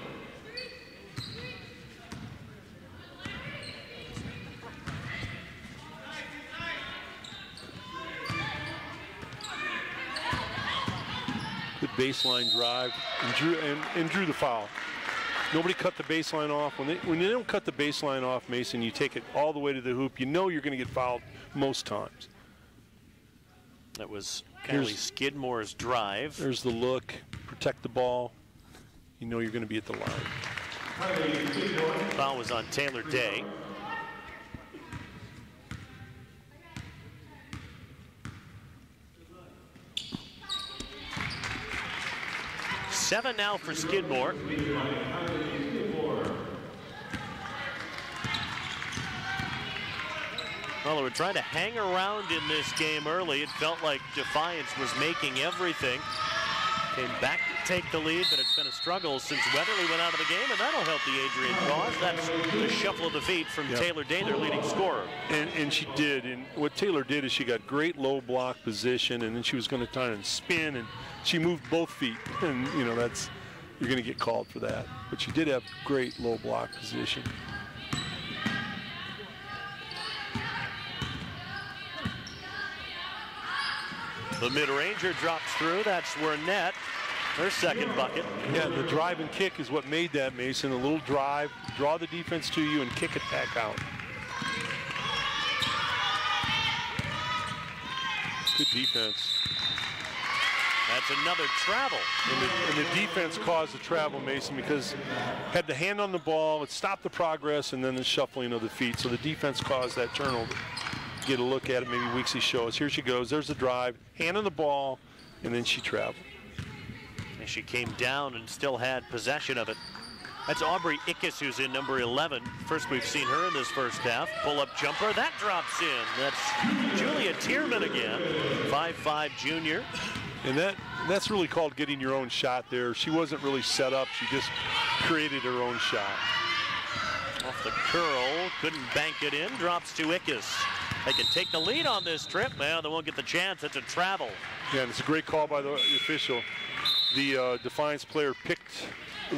Good baseline drive and drew the foul. Nobody cut the baseline off. When they don't cut the baseline off, Mason, you take it all the way to the hoop. You know you're going to get fouled most times. That was Kylie Skidmore's drive. There's the look. Protect the ball. You know you're going to be at the line. Foul was on Taylor Day. Seven now for Skidmore. Well, they were trying to hang around in this game early. It felt like Defiance was making everything. Came back to take the lead, but it's been a struggle since Weatherly went out of the game, and that'll help the Adrian cause. That's the shuffle of the feet from Taylor Day, their leading scorer. And she did. And what Taylor did is she got great low block position, and then she was going to try and spin, and she moved both feet. And, you know, you're going to get called for that. But she did have great low block position. The mid-ranger drops through. That's Wernette, her second bucket. Yeah, the drive and kick is what made that, Mason. A little drive, draw the defense to you, and kick it back out. Good defense. That's another travel. And the defense caused the travel, Mason, because had the hand on the ball, it stopped the progress, and then the shuffling of the feet. So the defense caused that turnover. Get a look at it, maybe Weeksy show us. Here she goes, there's the drive, hand on the ball, and then she traveled. And she came down and still had possession of it. That's Aubrey Ickes, who's in number 11. First we've seen her in this first half. Pull-up jumper, that drops in. That's Julia Tierman again, 5'5" junior. And that's really called getting your own shot there. She wasn't really set up. She just created her own shot. Off the curl, couldn't bank it in, drops to Ickes. They can take the lead on this trip. Well, they won't get the chance. It's a travel. Yeah, and it's a great call by the official. The Defiance player picked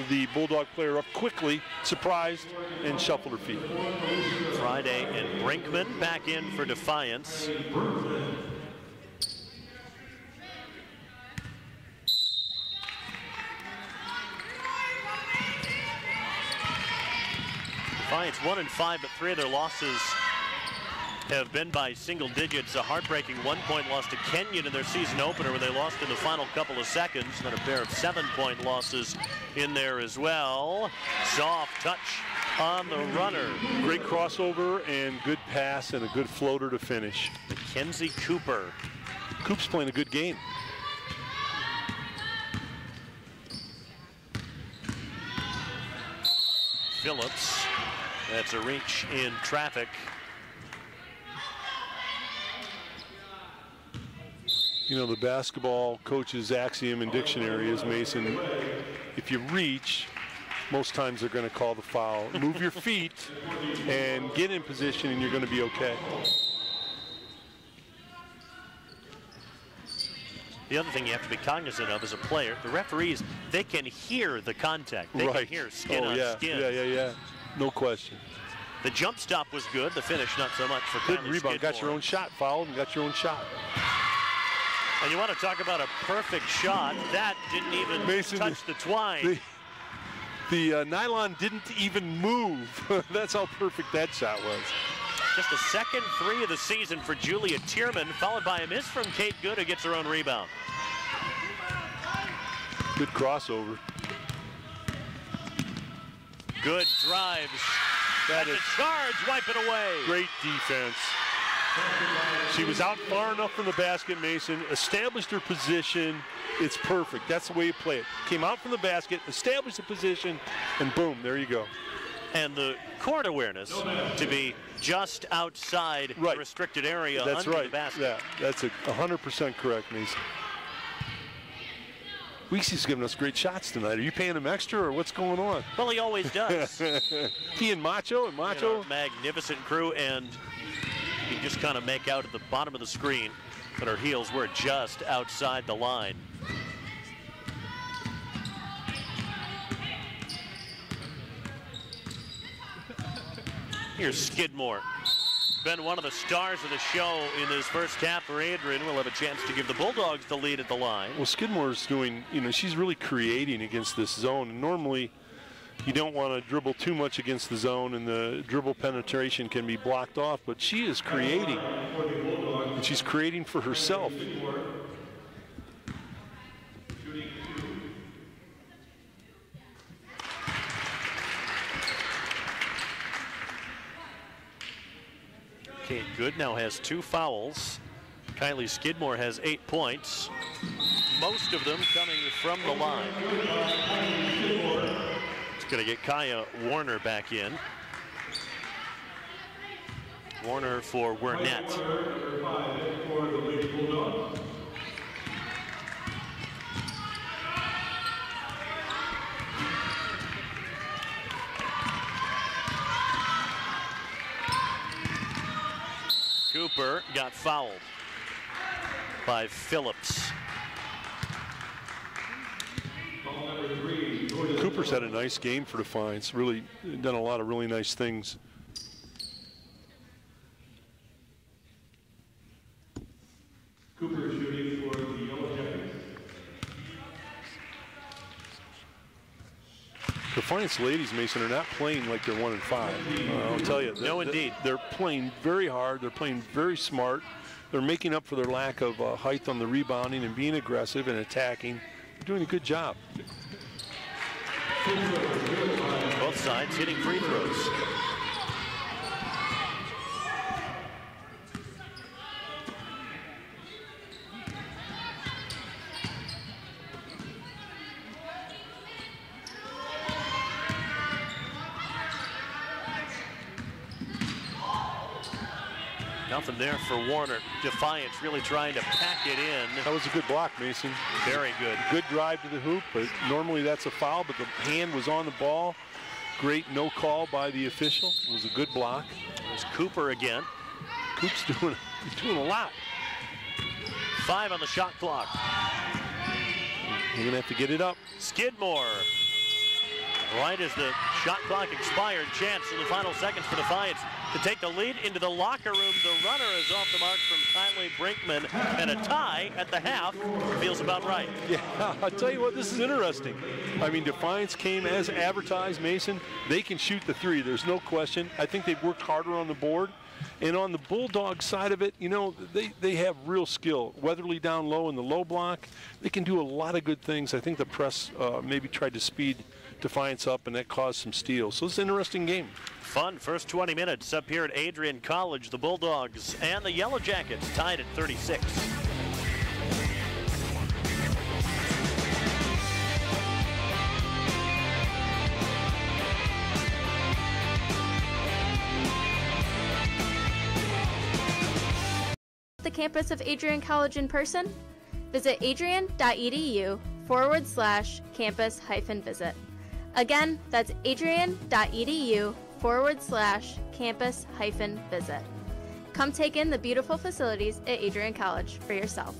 the Bulldog player up quickly, surprised, and shuffled her feet. Friday and Brinkman back in for Defiance. Defiance 1-5, but 3 of their losses have been by single digits. A heartbreaking 1-point loss to Kenyon in their season opener where they lost in the final couple of seconds. Then a pair of 7-point losses in there as well. Soft touch on the runner. Great crossover and good pass and a good floater to finish. Mackenzie Cooper. Coop's playing a good game. Phillips. That's a reach in traffic. You know, the basketball coach's axiom and dictionary is, Mason, if you reach, most times they're going to call the foul. Move your feet and get in position and you're going to be okay. The other thing you have to be cognizant of as a player, the referees, they can hear the contact. They can hear skin on skin. Yeah. No question. The jump stop was good. The finish, not so much for good Kylie rebound. Skidmore. Got your own shot, fouled, and got your own shot. And you want to talk about a perfect shot. That didn't even touch the twine. The nylon didn't even move. That's how perfect that shot was. Just the second 3 of the season for Julia Tierman, followed by a miss from Kate Good, who gets her own rebound. Good crossover. Good drives. That is the charge, wipe it away. Great defense. She was out far enough from the basket, Mason, established her position. It's perfect. That's the way you play it. Came out from the basket, established the position, and boom, there you go. And the court awareness to be just outside the restricted area under the basket. Yeah, that's 100% correct, Mason. Weeksy's giving us great shots tonight. Are you paying him extra or what's going on? Well, he always does. He and Macho? You know, magnificent crew, and you can just kind of make out at the bottom of the screen that her heels were just outside the line. Here's Skidmore. Been one of the stars of the show in this first half for Adrian. We'll have a chance to give the Bulldogs the lead at the line. Well, Skidmore's doing, she's really creating against this zone. And normally, you don't want to dribble too much against the zone, and the dribble penetration can be blocked off. But she is creating, and she's creating for herself. Kate Good now has 2 fouls. Kylie Skidmore has 8 points, most of them coming from the line. It's going to get Kaya Warner back in. Warner for Wernette. Cooper got fouled by Phillips. Cooper's had a nice game for Defiance. Really done a lot of really nice things. Cooper shooting for the Yellow Jackets. Defiance ladies, Mason, are not playing like they're 1-5. I'll tell you. No, indeed. They're playing very hard. They're playing very smart. they're making up for their lack of height on the rebounding and being aggressive and attacking. They're doing a good job. Both sides hitting free throws. Nothing there for Warner. Defiance really trying to pack it in. That was a good block, Mason. Very good. Good drive to the hoop, but normally that's a foul, but the hand was on the ball. Great no call by the official. It was a good block. There's Cooper again. Coop's doing a lot. 5 on the shot clock. You're going to have to get it up. Skidmore. Right as the shot clock expired, chance in the final seconds for Defiance to take the lead into the locker room. The runner is off the mark from Kylie Brinkman, and a tie at the half feels about right. Yeah, I'll tell you what, this is interesting. I mean, Defiance came as advertised, Mason. They can shoot the three, there's no question. I think they've worked harder on the board. And on the Bulldog side of it, you know, they have real skill. Weatherly down low in the low block. They can do a lot of good things. I think the press maybe tried to speed Defiance up, and that caused some steals. So it's an interesting game. Fun first 20 minutes up here at Adrian College. The Bulldogs and the Yellow Jackets tied at 36. The campus of Adrian College in person? Visit adrian.edu/campus-visit. Again, that's adrian.edu/campus-visit. Come take in the beautiful facilities at Adrian College for yourself.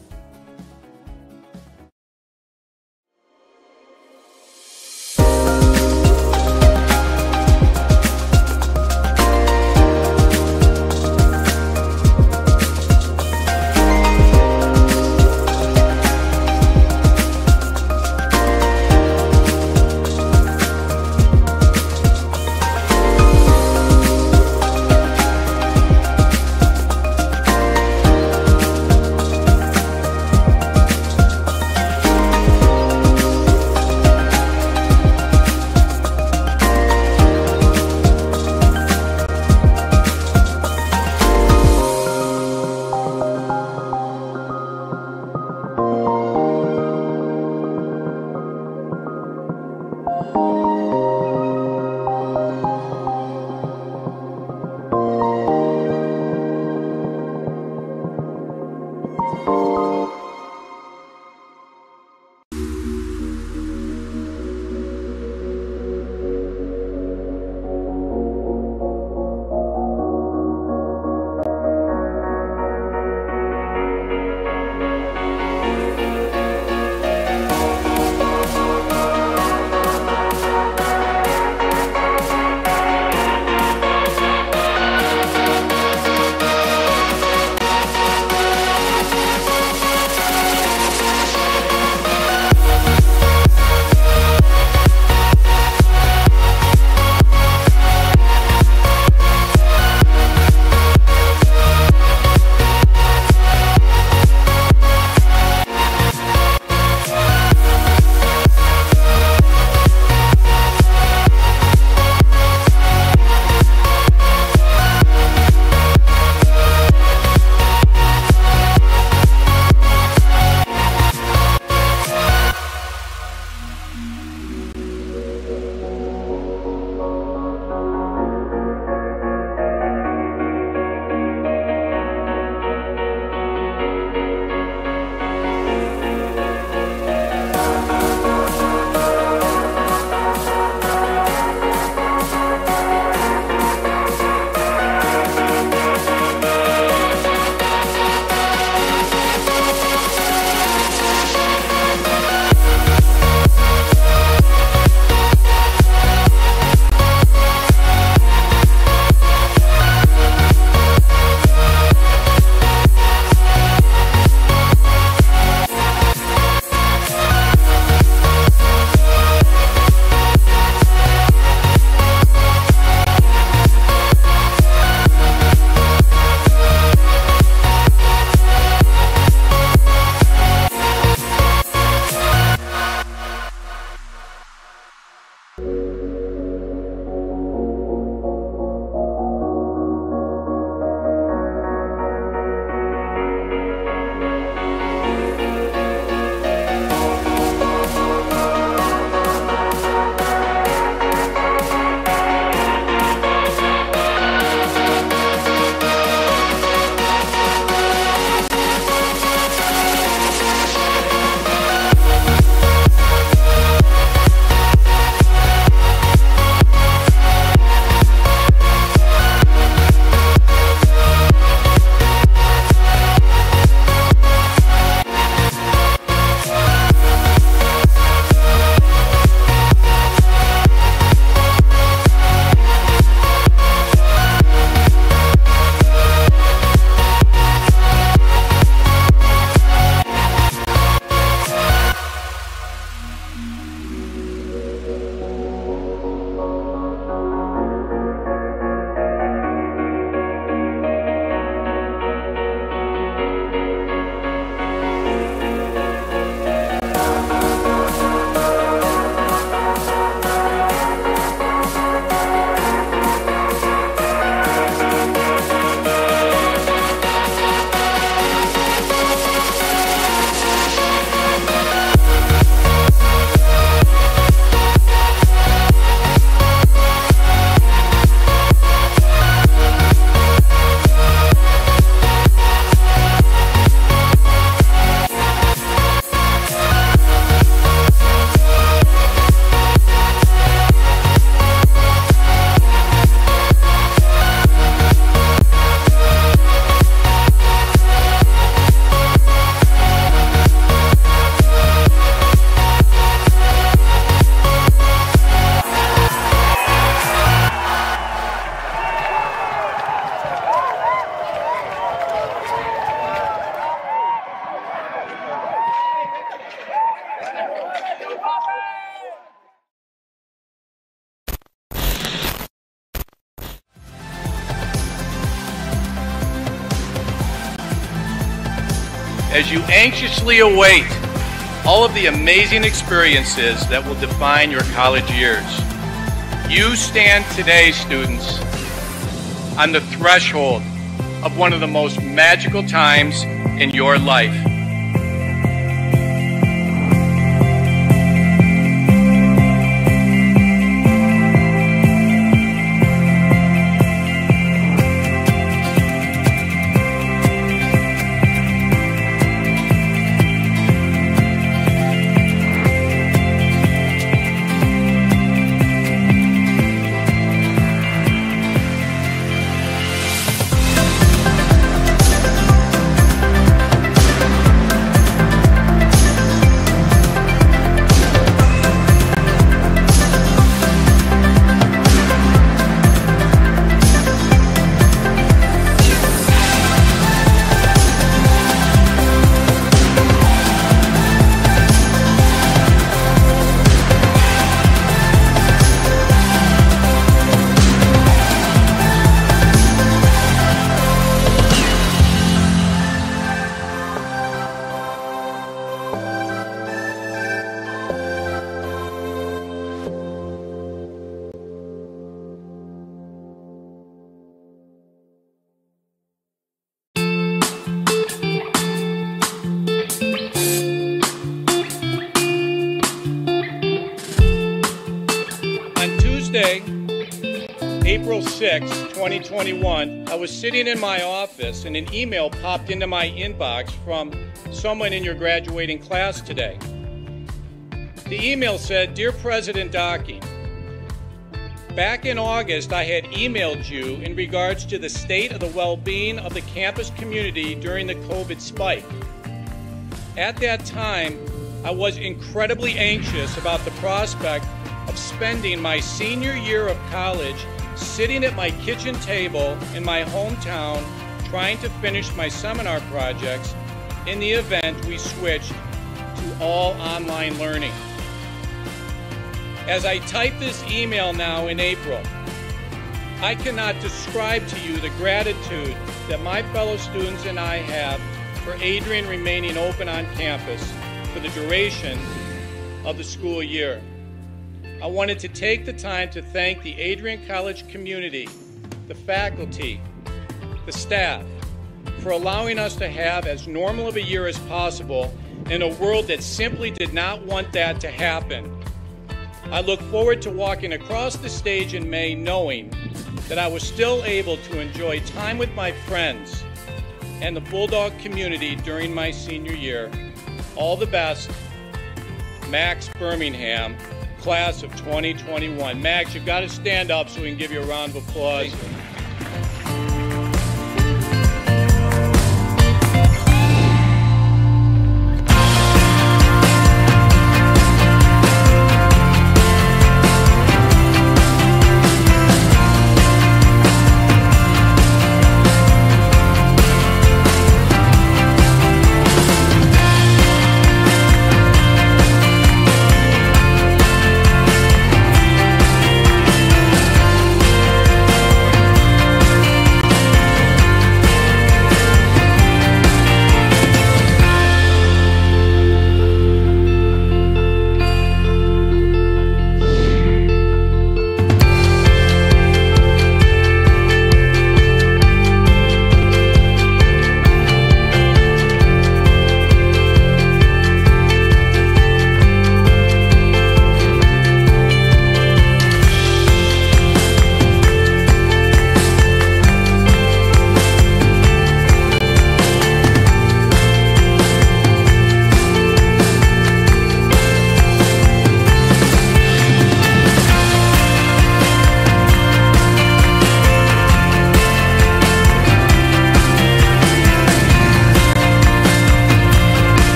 as you anxiously await all of the amazing experiences that will define your college years. You stand today, students, on the threshold of one of the most magical times in your life. April 6, 2021, I was sitting in my office and an email popped into my inbox from someone in your graduating class today. The email said, "Dear President Docking, back in August I had emailed you in regards to the state of the well-being of the campus community during the COVID spike. At that time, I was incredibly anxious about the prospect of spending my senior year of college sitting at my kitchen table in my hometown trying to finish my seminar projects in the event we switched to all online learning. As I type this email now in April, I cannot describe to you the gratitude that my fellow students and I have for Adrian remaining open on campus for the duration of the school year. I wanted to take the time to thank the Adrian College community, the faculty, the staff, for allowing us to have as normal of a year as possible in a world that simply did not want that to happen. I look forward to walking across the stage in May knowing that I was still able to enjoy time with my friends and the Bulldog community during my senior year. All the best, Max Birmingham, class of 2021. Max, you've got to stand up so we can give you a round of applause.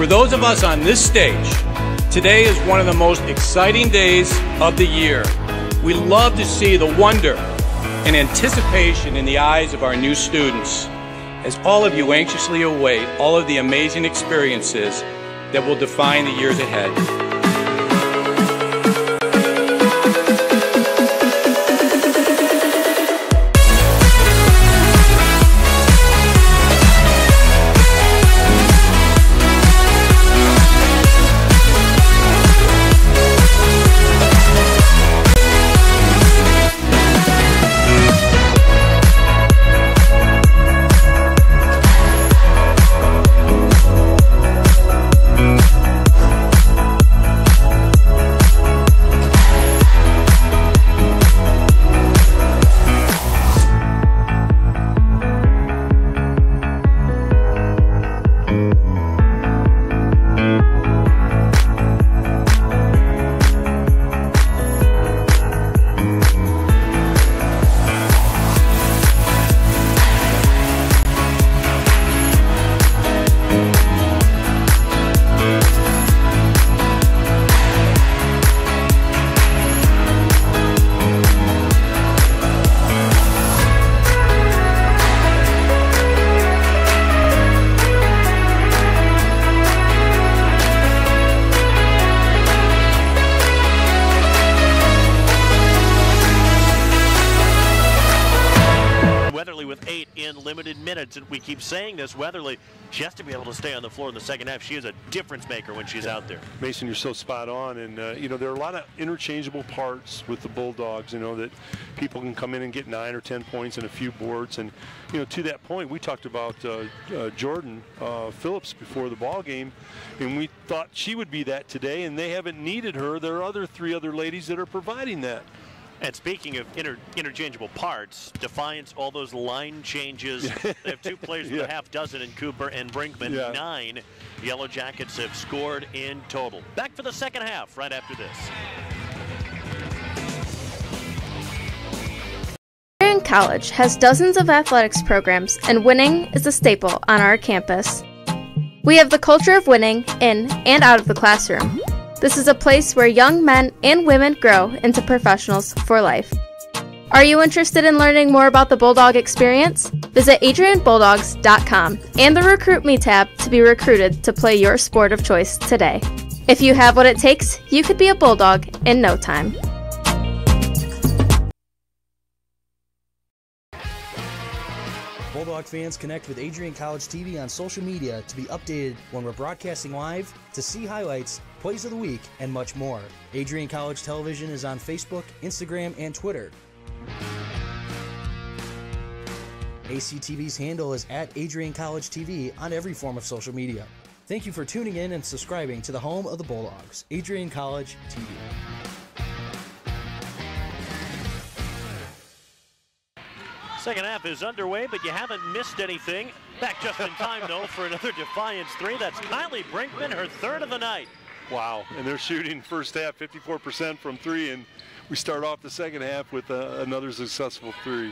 For those of us on this stage, today is one of the most exciting days of the year. We love to see the wonder and anticipation in the eyes of our new students as all of you anxiously await all of the amazing experiences that will define the years ahead. We keep saying this, Weatherly, she has to be able to stay on the floor in the second half. She is a difference maker when she's out there. Mason, you're so spot on. And, you know, there are a lot of interchangeable parts with the Bulldogs, you know, that people can come in and get 9 or 10 points and a few boards. And, you know, to that point, we talked about Jordan Phillips before the ball game, and we thought she would be that today, and they haven't needed her. There are 3 other ladies that are providing that. And speaking of interchangeable parts, Defiance, all those line changes. They have 2 players with a half dozen in Cooper and Brinkman. 9 Yellow Jackets have scored in total. Back for the second half right after this. Adrian College has dozens of athletics programs, and winning is a staple on our campus. We have the culture of winning in and out of the classroom. This is a place where young men and women grow into professionals for life. Are you interested in learning more about the Bulldog experience? Visit adrianbulldogs.com and the Recruit Me tab to be recruited to play your sport of choice today. If you have what it takes, you could be a Bulldog in no time. Bulldog fans, connect with Adrian College TV on social media to be updated when we're broadcasting live, to see highlights, plays of the week, and much more. Adrian College Television is on Facebook, Instagram, and Twitter. ACTV's handle is at Adrian College TV on every form of social media. Thank you for tuning in and subscribing to the home of the Bulldogs, Adrian College TV. Second half is underway, but you haven't missed anything. Back just in time, though, for another Defiance 3. That's Kylie Brinkman, her 3rd of the night. Wow, and they're shooting first half 54% from 3, and we start off the second half with another successful 3.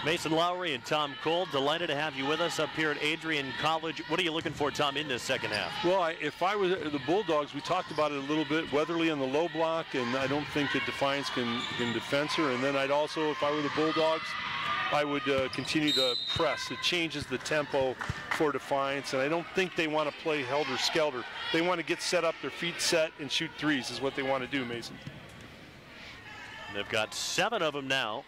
Mason Lowry and Tom Cole, delighted to have you with us up here at Adrian College. What are you looking for, Tom, in this second half? Well, if I was the Bulldogs, we talked about it a little bit. Weatherly on the low block, and I don't think that Defiance can defense her. And then I'd also, if I were the Bulldogs, I would continue to press. It changes the tempo for Defiance, and I don't think they want to play helter-skelter. They want to get set up, their feet set, and shoot threes is what they want to do, Mason. They've got 7 of them now.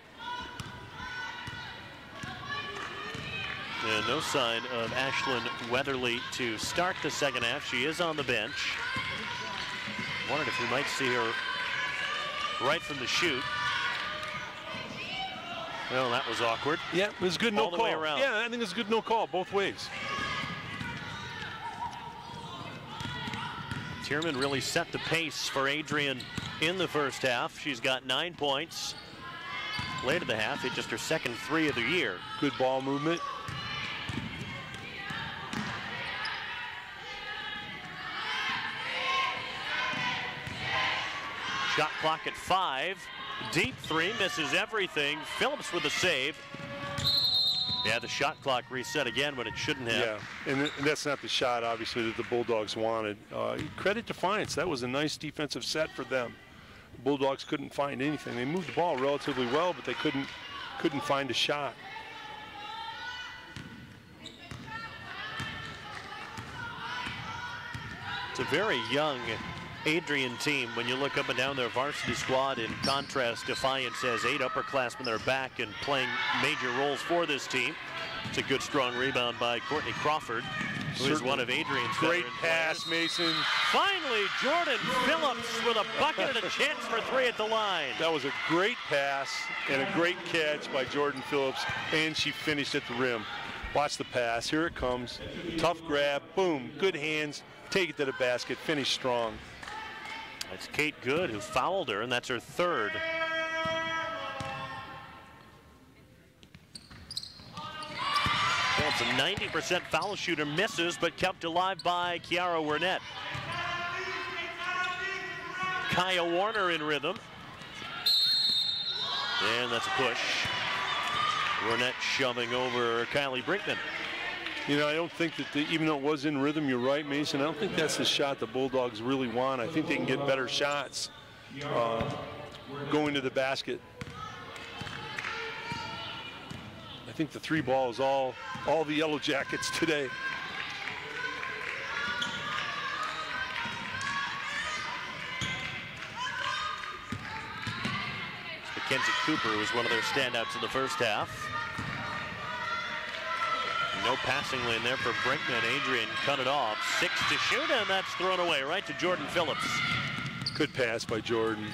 And no sign of Ashlyn Weatherly to start the second half. She is on the bench. Wondered if we might see her right from the shoot. Well, that was awkward. Yeah, it was good no call. All the way around. Yeah, I think it's good no call both ways. Tierman really set the pace for Adrian in the first half. She's got 9 points. Late in the half, hit just her second 3 of the year. Good ball movement. Shot clock at 5. Deep 3, misses everything. Phillips with a save. Yeah, the shot clock reset again when it shouldn't have. Yeah, and that's not the shot, obviously, that the Bulldogs wanted. Credit Defiance. That was a nice defensive set for them. The Bulldogs couldn't find anything. They moved the ball relatively well, but they couldn't find a shot. It's a very young Adrian team. When you look up and down their varsity squad, in contrast, Defiance has 8 upperclassmen that are back and playing major roles for this team. It's a good, strong rebound by Courtney Crawford, who is one of Adrian's great veteran pass, players. Mason. Finally, Jordan Phillips with a bucket and a chance for 3 at the line. That was a great pass and a great catch by Jordan Phillips, and she finished at the rim. Watch the pass. Here it comes. Tough grab. Boom. Good hands. Take it to the basket. Finish strong. It's Kate Good who fouled her, and that's her 3rd. Phillips, a 90% foul shooter, misses, but kept alive by Kiara Wernette. Kaya Warner in rhythm. And that's a push. Wernette shoving over Kylie Brinkman. You know, I don't think that, even though it was in rhythm, you're right, Mason, I don't think that's the shot the Bulldogs really want. I think they can get better shots going to the basket. I think the 3 ball is all the Yellow Jackets today. Mackenzie Cooper was one of their standouts in the first half. No passing lane there for Brinkman. Adrian cut it off. 6 to shoot, and that's thrown away right to Jordan Phillips. Good pass by Jordan.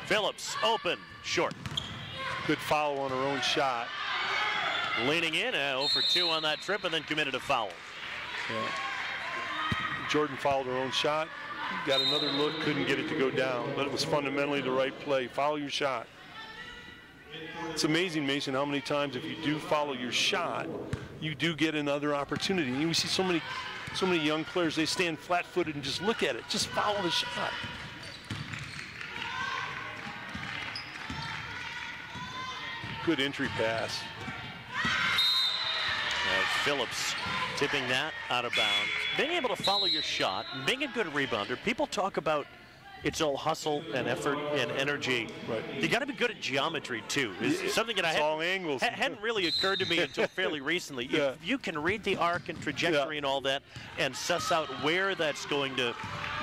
Phillips open, short. Good foul on her own shot. Leaning in, 0 for 2 on that trip, and then committed a foul. Yeah. Jordan fouled her own shot. Got another look, couldn't get it to go down, but it was fundamentally the right play. Follow your shot. It's amazing, Mason, how many times if you do follow your shot, you do get another opportunity. And we see so many young players, they stand flat-footed and just look at it. Just follow the shot. Good entry pass. Phillips tipping that out of bounds. Being able to follow your shot, being a good rebounder, people talk about it's all hustle and effort and energy. Right. You got to be good at geometry too. It's something that hadn't really occurred to me until fairly recently. Yeah. If you can read the arc and trajectory and all that, and suss out where that's going to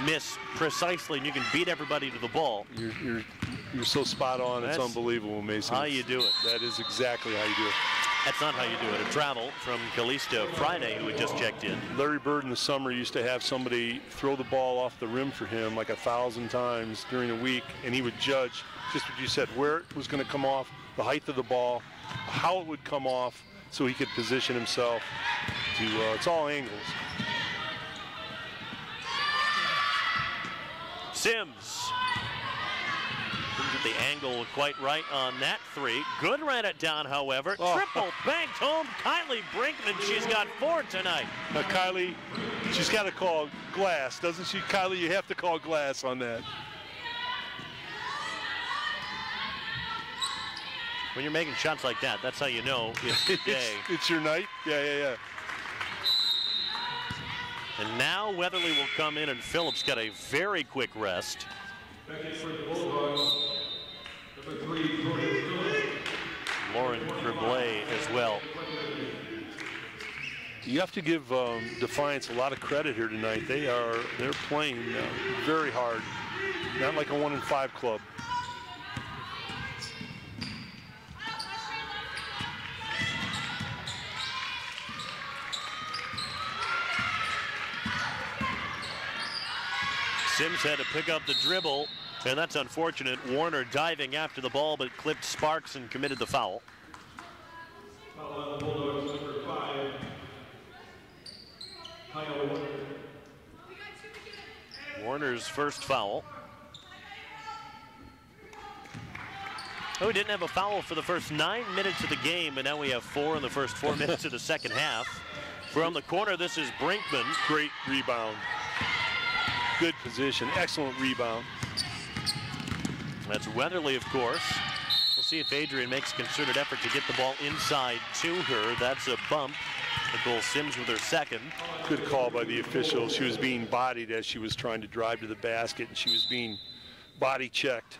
miss precisely, and you can beat everybody to the ball. You're so spot on. It's unbelievable, Mason. How you do it. That is exactly how you do it. That's not how you do it. A travel from Calista Friday, who had just checked in. Larry Bird in the summer used to have somebody throw the ball off the rim for him like 1,000 times during a week, and he would judge just what you said, where it was going to come off, the height of the ball, how it would come off, so he could position himself to, it's all angles. Sims. Didn't get the angle quite right on that 3. Good ran it down, however. Triple banked home. Kylie Brinkman, she's got 4 tonight. Now, Kylie, she's got to call glass, doesn't she? Kylie, you have to call glass on that. When you're making shots like that, that's how you know it's your day. It's your night? Yeah. And now Weatherly will come in, and Phillips got a very quick rest. Lauren Criblay as well. You have to give Defiance a lot of credit here tonight. They're playing very hard. Not like a 1-5 club. Sims had to pick up the dribble, and that's unfortunate. Warner diving after the ball, but clipped Sparks and committed the foul. Warner's first foul. Oh, we didn't have a foul for the first 9 minutes of the game, and now we have 4 in the first 4 minutes of the second half. From the corner, this is Brinkman. Great rebound. Good position, excellent rebound. That's Weatherly, of course. We'll see if Adrian makes a concerted effort to get the ball inside to her. That's a bump. Nicole Sims with her second. Good call by the official. She was being bodied as she was trying to drive to the basket, and she was being body checked.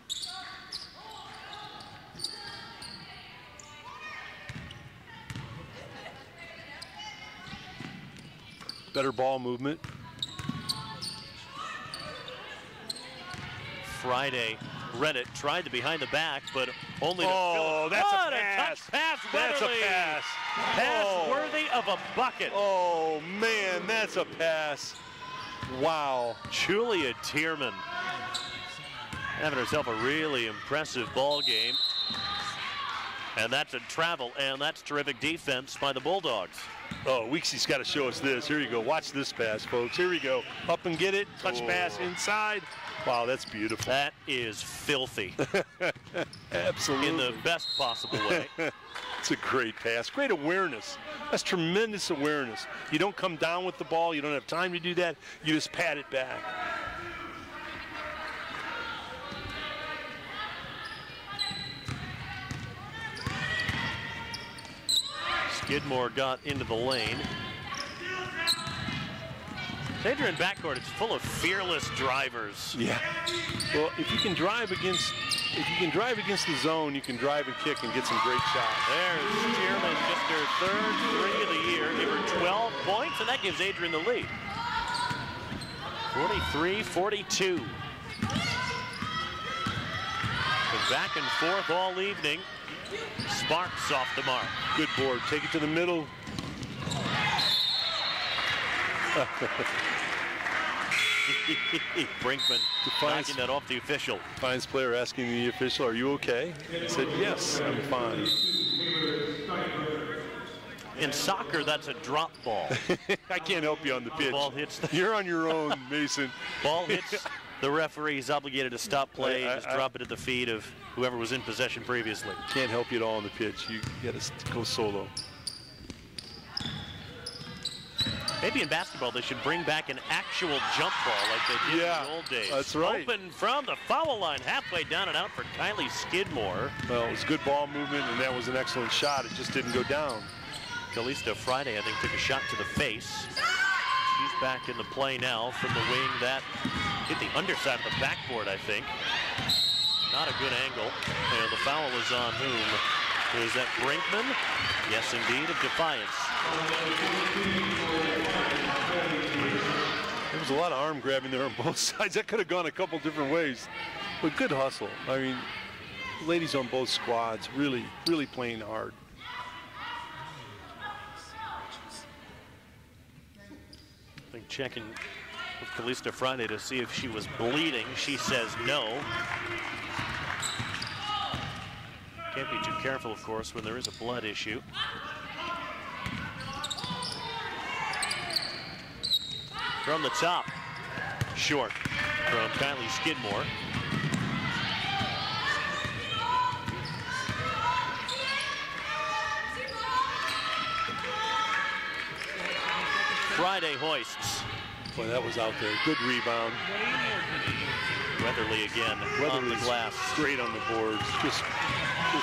Better ball movement. Friday, Reddit tried the behind the back, but only to Oh, that's a a pass. touch pass, That's a Weatherly. pass. Pass Oh. worthy of a bucket. Oh, man, that's a pass. Wow. Julia Tierman having herself a really impressive ball game. And that's a travel, and that's terrific defense by the Bulldogs. Oh, Weeksy's got to show us this. Here you go. Watch this pass, folks. Here we go. Up and get it. Touch pass inside. Wow, that's beautiful. That is filthy. Absolutely. In the best possible way. It's a great pass. Great awareness. That's tremendous awareness. You don't come down with the ball. You don't have time to do that. You just pat it back. Skidmore got into the lane. Adrian backcourt, it's full of fearless drivers. Yeah. Well, if you can drive against the zone, you can drive and kick and get some great shots. There's Tierman, just her third three of the year. Give her 12 points, and that gives Adrian the lead. 43-42. Back and forth all evening. Sparks off the mark. Good board. Take it to the middle. Brinkman knocking that off the official. Defiance player asking the official, "Are you okay?" He said, "Yes, I'm fine." In soccer, that's a drop ball. I can't help you on the pitch. Ball hits. You're on your own, Mason. Ball hits. The referee is obligated to stop play and just drop it at the feet of whoever was in possession previously. Can't help you at all on the pitch. You got to go solo. Maybe in basketball they should bring back an actual jump ball like they did in the old days. That's right. Open from the foul line, halfway down and out for Kylie Skidmore. Well, it was good ball movement, and that was an excellent shot. It just didn't go down. Calista Friday, I think, took a shot to the face. She's back in the play now from the wing that hit the underside of the backboard, I think. Not a good angle. And the foul is on whom? Is that Brinkman? Yes, indeed, of Defiance. There was a lot of arm grabbing there on both sides. That could have gone a couple different ways. But good hustle. I mean, ladies on both squads really, really playing hard. I think checking with Calista Friday to see if she was bleeding. She says no. Can't be too careful, of course, when there is a blood issue. From the top, short from Kylie Skidmore. Friday hoists. Boy, that was out there. Good rebound. Weatherly again on the glass. Great on the boards. Just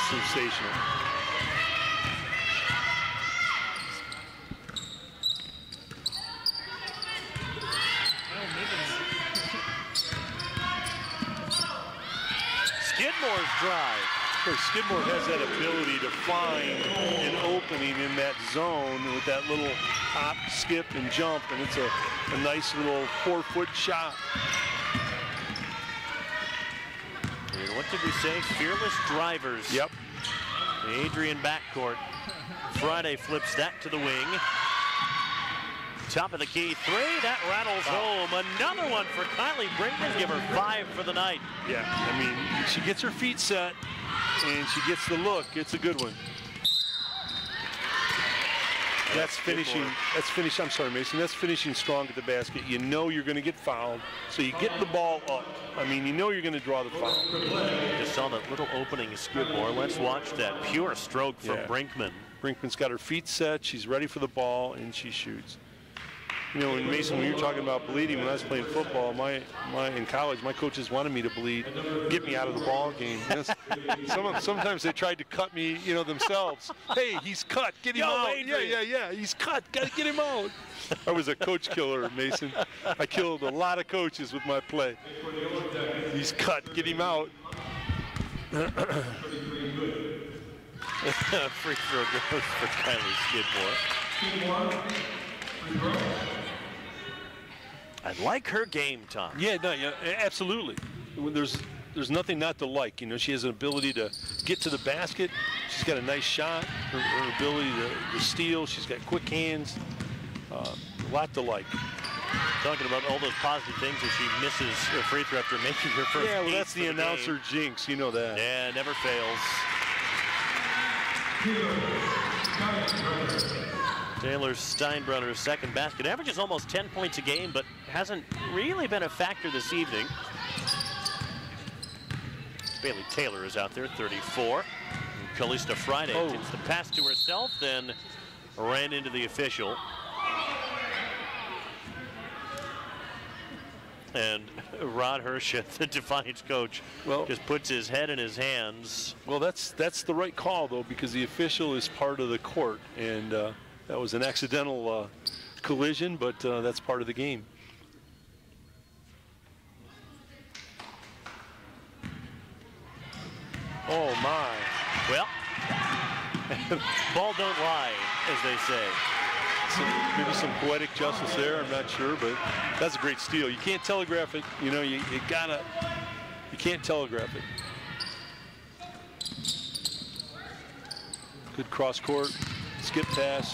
sensational. Skidmore's drive. Of course, Skidmore has that ability to find an opening in that zone with that little hop, skip, and jump, and it's a nice little 4-foot shot. And what did we say? Fearless drivers. Yep. The Adrian backcourt. Friday flips that to the wing. Top of the key three, that rattles home. Another one for Kylie Brinkman. Give her 5 for the night. Yeah, I mean, she gets her feet set and she gets the look. It's a good one. That's finishing. I'm sorry, Mason. That's finishing strong at the basket. You know you're going to get fouled, so you get the ball up. I mean, you know you're going to draw the foul. Just saw that little opening of Skidmore. Let's watch that pure stroke from Brinkman. Brinkman's got her feet set. She's ready for the ball, and she shoots. You know, when Mason, when you were talking about bleeding, when I was playing football, in college, my coaches wanted me to bleed, get me out of the ball game. Sometimes they tried to cut me, you know, themselves. Hey, he's cut, get him out. Adrian. Yeah, he's cut, gotta get him out. I was a coach killer, Mason. I killed a lot of coaches with my play. He's cut, get him out. Free throw goes for Kylie Skidmore. I like her game, Tom. Yeah, absolutely. There's nothing not to like. You know, she has an ability to get to the basket. She's got a nice shot. Her ability to steal. She's got quick hands. A lot to like. Talking about all those positive things as she misses her free throw after making her first. Yeah, well, that's the announcer jinx. You know that. Yeah, never fails. Taylor Steinbrenner's second basket. Averages almost 10 points a game, but hasn't really been a factor this evening. Bailey Taylor is out there, 34. And Calista Friday takes the pass to herself, then ran into the official. And Rod Hersheth, the Defiance coach, just puts his head in his hands. Well, that's the right call, though, because the official is part of the court, and that was an accidental collision, but that's part of the game. Oh, my. Well, ball don't lie, as they say. Maybe some poetic justice there, I'm not sure, but that's a great steal. You can't telegraph it, you know, you can't telegraph it. Good cross court, skip pass.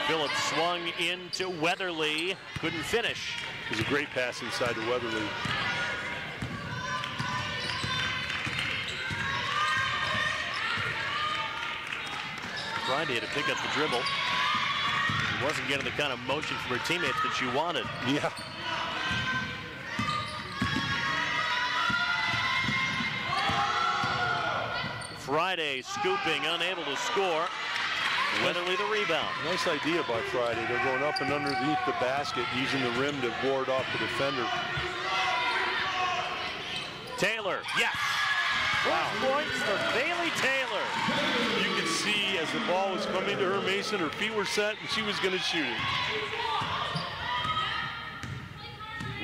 Phillips swung into Weatherly, couldn't finish. It was a great pass inside to Weatherly. Friday to pick up the dribble. Wasn't getting the kind of motion from her teammates that she wanted. Yeah. Friday scooping, unable to score. Weatherly the rebound. Nice idea by Friday. They're going up and underneath the basket, using the rim to ward off the defender. Taylor, yes. Wow. Points for Bailey Taylor. You could see as the ball was coming to her, Mason, her feet were set and she was going to shoot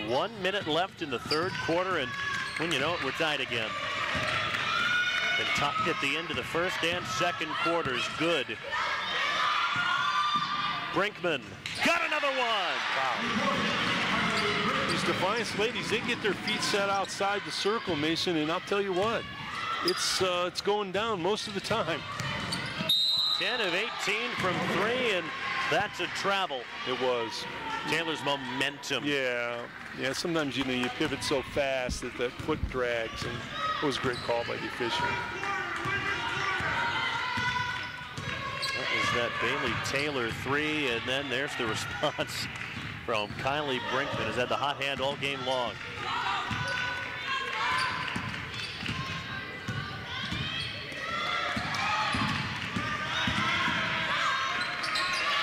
it. 1 minute left in the third quarter, and when you know it, we're tied again. And tied at the end of the first and second quarters. Good. Brinkman got another one. Wow. These Defiance ladies, they get their feet set outside the circle, Mason, and I'll tell you what, it's going down most of the time. 10 of 18 from 3, and that's a travel. It was. Taylor's momentum. Yeah, sometimes, you know, you pivot so fast that that foot drags, and it was a great call by the official. That was that Bailey Taylor 3, and then there's the response from Kylie Brinkman. Has had the hot hand all game long.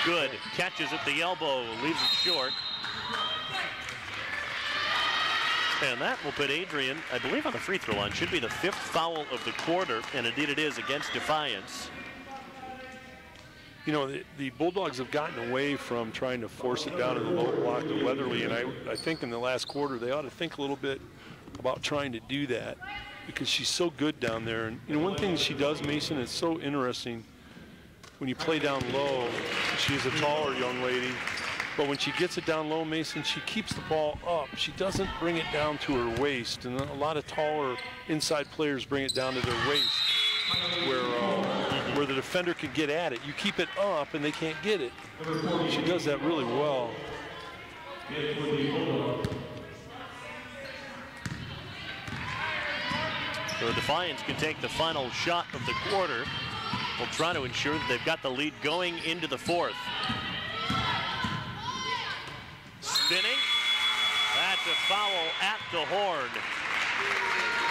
Good. Catches at the elbow, leaves it short. And that will put Adrian, I believe, on the free throw line. Should be the 5th foul of the quarter, and indeed it is against Defiance. You know, the Bulldogs have gotten away from trying to force it down in the low block to Weatherly, and I think in the last quarter they ought to think a little bit about trying to do that, because she's so good down there. And you know, one thing she does, Mason, is so interesting. When you play down low, she's a taller young lady, but when she gets it down low, Mason, she keeps the ball up. She doesn't bring it down to her waist, and a lot of taller inside players bring it down to their waist, where the defender can get at it. You keep it up, and they can't get it. She does that really well. So Defiance can take the final shot of the quarter. We'll try to ensure that they've got the lead going into the 4th. Spinning. That's a foul at the horn.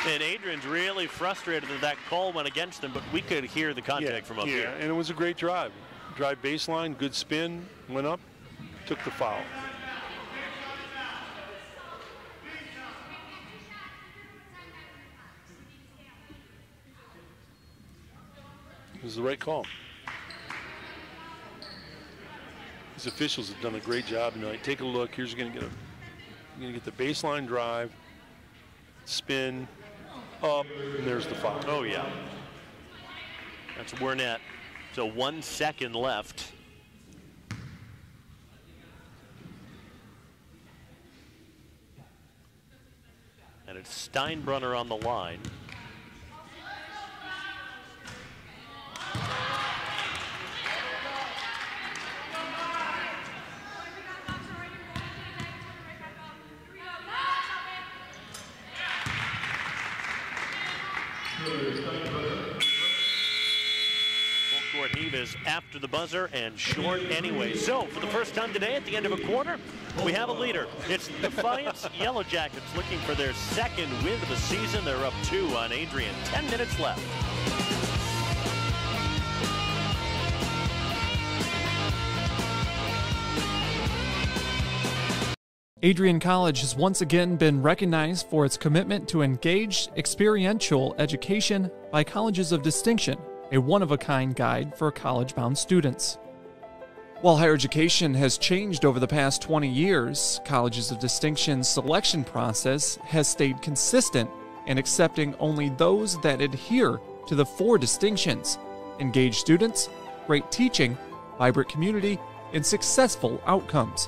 And Adrian's really frustrated that that call went against them, but we could hear the contact from up here. Yeah, and it was a great drive. Drive baseline, good spin, went up. took the foul. It was the right call. These officials have done a great job tonight. Take a look. Here's you're gonna get the baseline drive, spin, up, and there's the foul. Oh yeah. That's Wernette. So 1 second left. And it's Steinbrunner on the line. Full court heave is after the buzzer and short anyway. So for the first time today at the end of a quarter, we have a leader. It's Defiance Yellow Jackets looking for their second win of the season. They're up 2 on Adrian. 10 minutes left. Adrian College has once again been recognized for its commitment to engaged, experiential education by Colleges of Distinction, a one-of-a-kind guide for college-bound students. While higher education has changed over the past 20 years, Colleges of Distinction's selection process has stayed consistent in accepting only those that adhere to the 4 distinctions: engaged students, great teaching, vibrant community, and successful outcomes.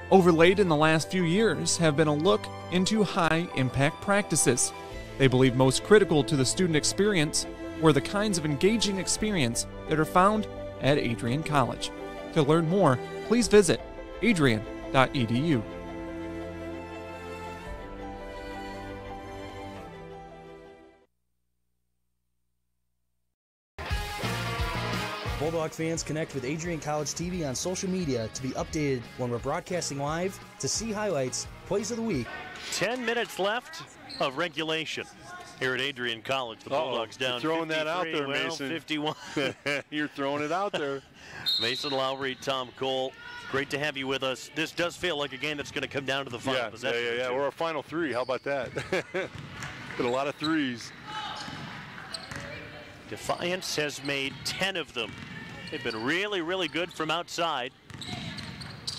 Overlaid in the last few years have been a look into high-impact practices. They believe most critical to the student experience were the kinds of engaging experience that are found at Adrian College. To learn more, please visit adrian.edu. Bulldog fans, connect with Adrian College TV on social media to be updated when we're broadcasting live, to see highlights, plays of the week. 10 minutes left of regulation here at Adrian College. The Bulldogs down. You're throwing that out there, well, Mason. 51. You're throwing it out there. Mason Lowry, Tom Cole, great to have you with us. This does feel like a game that's going to come down to the final possession. Yeah. Or a final 3. How about that? But a lot of 3s. Defiance has made 10 of them. They've been really, really good from outside.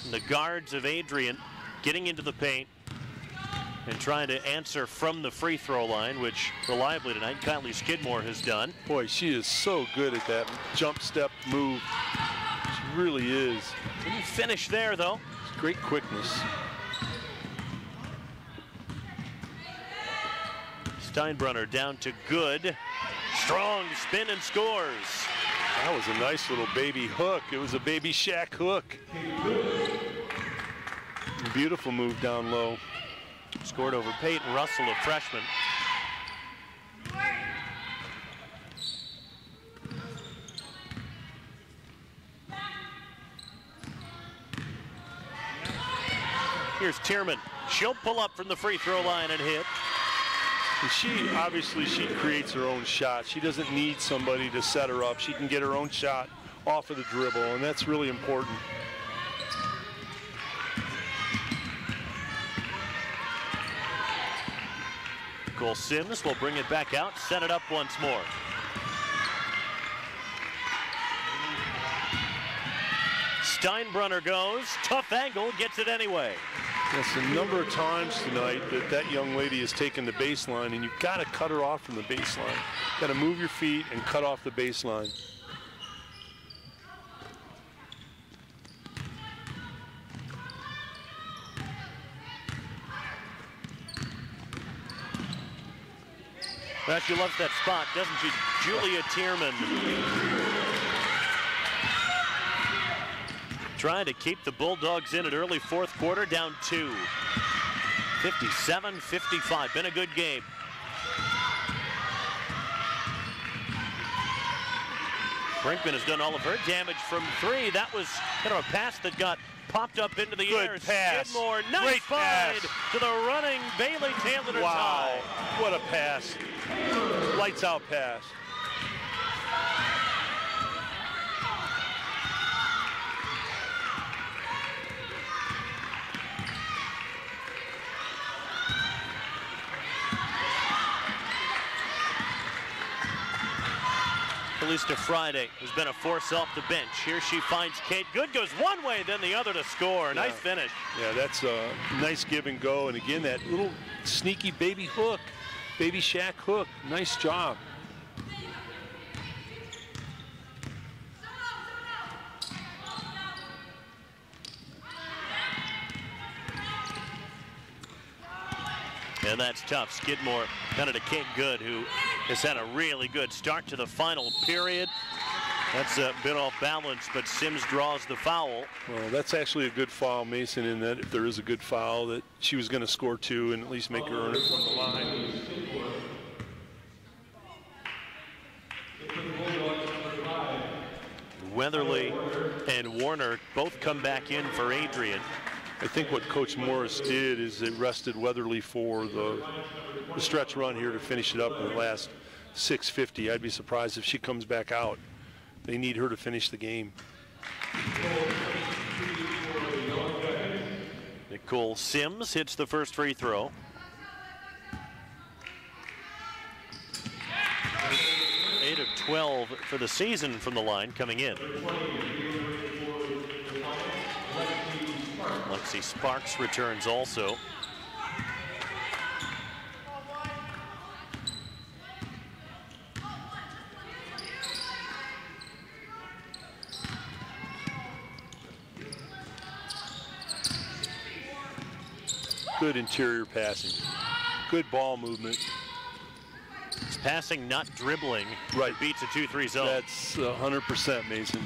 And the guards of Adrian getting into the paint and trying to answer from the free throw line, which reliably tonight Kylie Skidmore has done. Boy, she is so good at that jump step move. She really is. Didn't finish there, though. Great quickness. Steinbrunner down to good. Strong spin and scores. That was a nice little baby hook. It was a baby Shaq hook. Beautiful move down low. Scored over Peyton Russell, a freshman. Here's Tierman. She'll pull up from the free throw line and hit. She creates her own shot. She doesn't need somebody to set her up. She can get her own shot off of the dribble, and that's really important. Cole Sims will bring it back out, set it up once more. Steinbrunner goes, tough angle, gets it anyway. Yes, a number of times tonight that young lady has taken the baseline, and you've got to cut her off from the baseline. Got to move your feet and cut off the baseline. Well, she loves that spot, doesn't she? Julia Tierman. Trying to keep the Bulldogs in at early fourth quarter, down 2. 57-55, been a good game. Brinkman has done all of her damage from 3. That was kind of a pass that got popped up into the air. Good pass. Skidmore, nice Great find pass. to the running Bailey Taylor to tie. What a pass. Lights out pass. Elista Friday has been a force off the bench. Here she finds Kate. Good goes one way, then the other to score. Yeah. Nice finish. Yeah, that's a nice give and go. And again, that little sneaky baby hook, baby shack hook. Nice job. And that's tough. Skidmore got it to Kate Good, who has had a really good start to the final period. That's a bit off balance, but Sims draws the foul. Well, that's actually a good foul, Mason, in that if there is a good foul, that she was going to score 2 and at least make her earn it from the line. Weatherly and Warner both come back in for Adrian. I think what Coach Morris did is they rested Weatherly for the stretch run here to finish it up in the last 6:50. I'd be surprised if she comes back out. They need her to finish the game. Nicole Sims hits the first free throw. Eight of 12 for the season from the line coming in. Lexi Sparks returns also. Good interior passing. Good ball movement. It's passing, not dribbling. Right. It beats a 2-3 zone. That's 100%, Mason.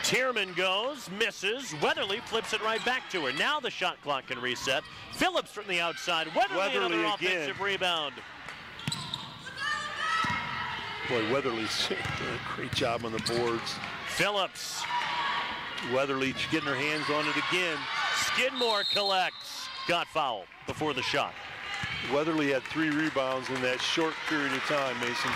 Tierman goes, misses. Weatherly flips it right back to her. Now the shot clock can reset. Phillips from the outside. Weatherly another offensive rebound. Boy, Weatherly's doing a great job on the boards. Phillips. Weatherly getting her hands on it again. Skidmore collects. Got fouled before the shot. Weatherly had 3 rebounds in that short period of time, Mason.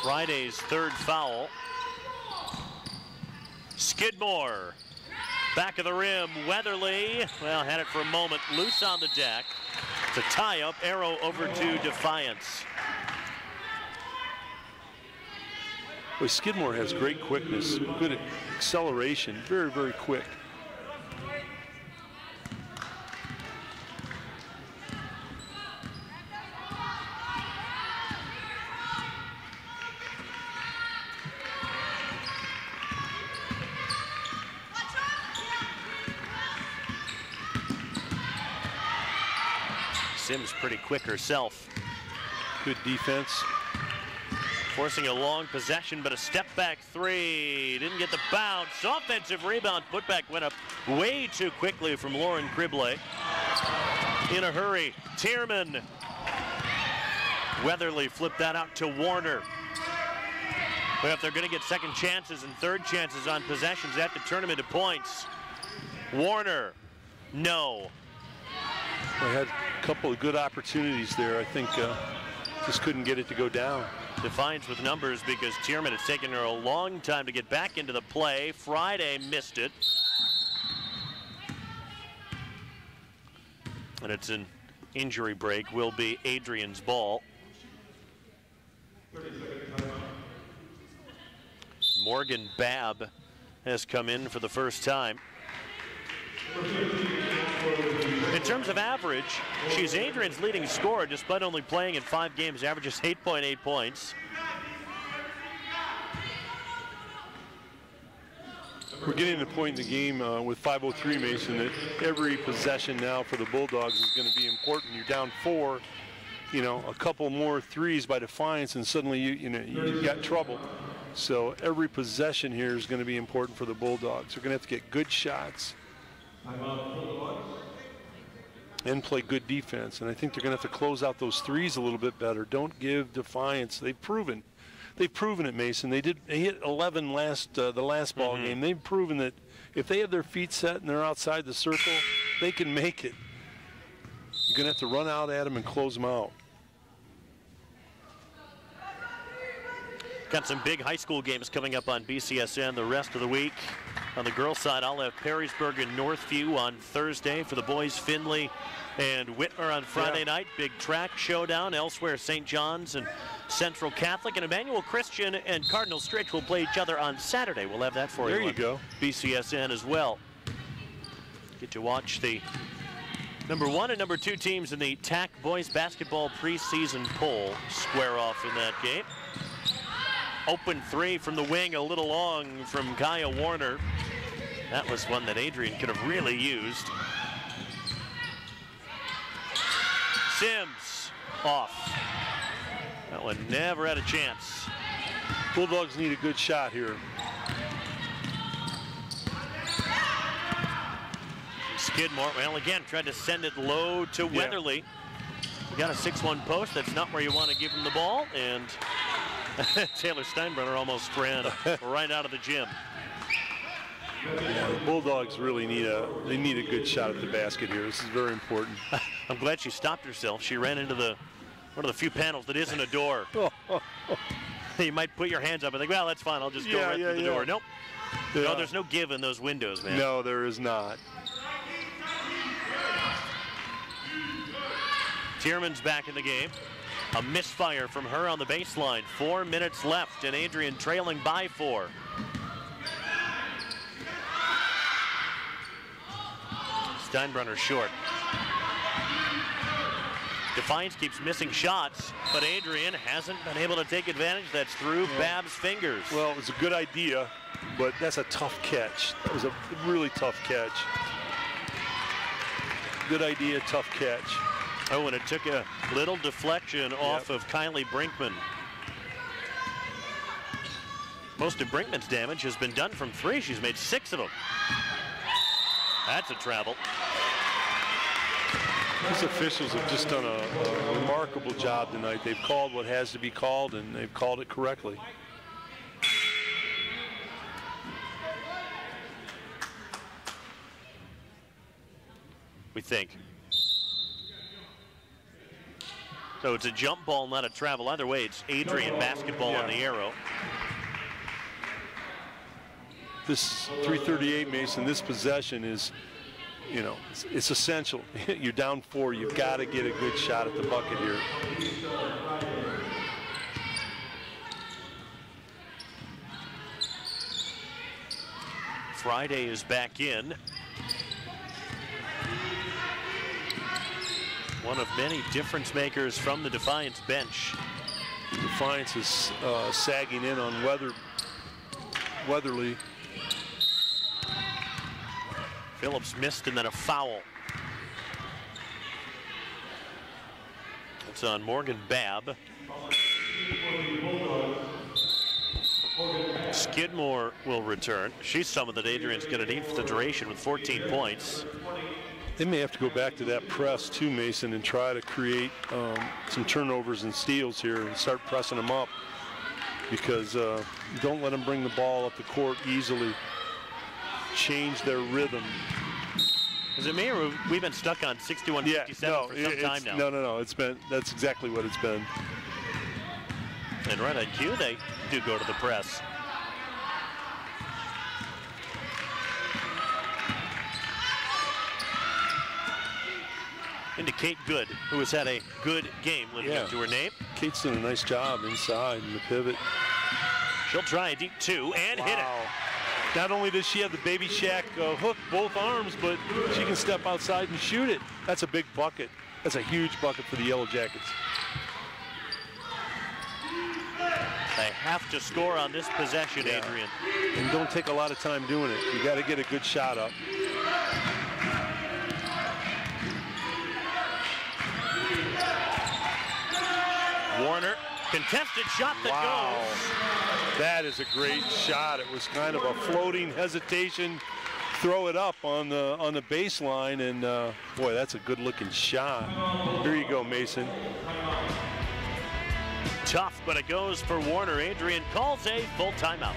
Friday's third foul. Skidmore, back of the rim. Weatherly, well, had it for a moment, loose on the deck. It's a tie-up, arrow over to Defiance. Boy, Skidmore has great quickness, good acceleration, very, very quick. Sims pretty quick herself. Good defense. Forcing a long possession, but a step back 3. Didn't get the bounce. Offensive rebound. Putback went up way too quickly from Lauren Cribley. In a hurry, Tierman. Weatherly flipped that out to Warner. But if they're going to get second chances and third chances on possessions, they have to turn them into points. Warner, no. I had a couple of good opportunities there. I think just couldn't get it to go down. Defiance with numbers because Tierman has taken her a long time to get back into the play. Friday missed it. And it's an injury break. Will be Adrian's ball. Morgan Babb has come in for the first time. In terms of average, she's Adrian's leading scorer despite only playing in 5 games, averages 8.8 points. We're getting to the point in the game with 5:03, Mason, that every possession now for the Bulldogs is going to be important. You're down 4, you know, a couple more threes by Defiance, and suddenly you've got trouble. So every possession here is going to be important for the Bulldogs. They're going to have to get good shots and play good defense. And I think they're going to have to close out those threes a little bit better. Don't give Defiance. They've proven it, Mason. They hit 11 the last ball game. They've proven that if they have their feet set and they're outside the circle, they can make it. You're going to have to run out at them and close them out. Got some big high school games coming up on BCSN the rest of the week. On the girls' side, I'll have Perrysburg and Northview on Thursday. For the boys, Findlay and Whitmer on Friday night. Big track showdown. Elsewhere, St. John's and Central Catholic. And Emmanuel Christian and Cardinal Stritch will play each other on Saturday. We'll have that for you. There you go. BCSN as well. Get to watch the number 1 and number 2 teams in the TAC boys basketball preseason poll square off in that game. Open 3 from the wing, a little long from Kaya Warner. That was one that Adrian could have really used. Sims off. That one never had a chance. Bulldogs need a good shot here. Skidmore, well, again, tried to send it low to Weatherly. You got a 6-1 post. That's not where you want to give him the ball. And Taylor Steinbrenner almost ran right out of the gym. Yeah, the Bulldogs really need a good shot at the basket here. This is very important. I'm glad she stopped herself. She ran into one of the few panels that isn't a door. You might put your hands up and think, well, that's fine. I'll just go right through the door. Nope. Yeah. No, there's no give in those windows, man. No, there is not. Tierman's back in the game. A misfire from her on the baseline. 4 minutes left, and Adrian trailing by 4. Steinbrenner short. Defiance keeps missing shots, but Adrian hasn't been able to take advantage. That's through Bab's fingers. Well, it was a good idea, but that's a tough catch. That was a really tough catch. Good idea, tough catch. Oh, and it took a little deflection off of Kylie Brinkman. Most of Brinkman's damage has been done from 3. She's made 6 of them. That's a travel. These officials have just done a remarkable job tonight. They've called what has to be called, and they've called it correctly. We think. So it's a jump ball, not a travel. Either way, it's Adrian basketball on the arrow. This 3:38, Mason, this possession is, you know, it's essential. You're down 4. You've got to get a good shot at the bucket here. Friday is back in. One of many difference makers from the Defiance bench. Defiance is sagging in on Weatherly. Phillips missed and then a foul. It's on Morgan Babb. Skidmore will return. She's someone that Adrian's going to need for the duration with 14 points. They may have to go back to that press too, Mason, and try to create some turnovers and steals here and start pressing them up, because don't let them bring the ball up the court easily. Change their rhythm. Is it me, or we've been stuck on 61-57 for some time now? No. That's exactly what it's been. And right on cue, they do go to the press. Into Kate Good, who has had a good game living up to her name. Kate's done a nice job inside in the pivot. She'll try a deep 2 and hit it. Not only does she have the Baby Shack hook, both arms, but she can step outside and shoot it. That's a big bucket. That's a huge bucket for the Yellow Jackets. They have to score on this possession, Adrian. And don't take a lot of time doing it. You got to get a good shot up. Warner, contested shot that goes. That is a great shot. It was kind of a floating hesitation, throw it up on the baseline, and boy, that's a good-looking shot. Here you go, Mason. Tough, but it goes for Warner. Adrian calls a full timeout.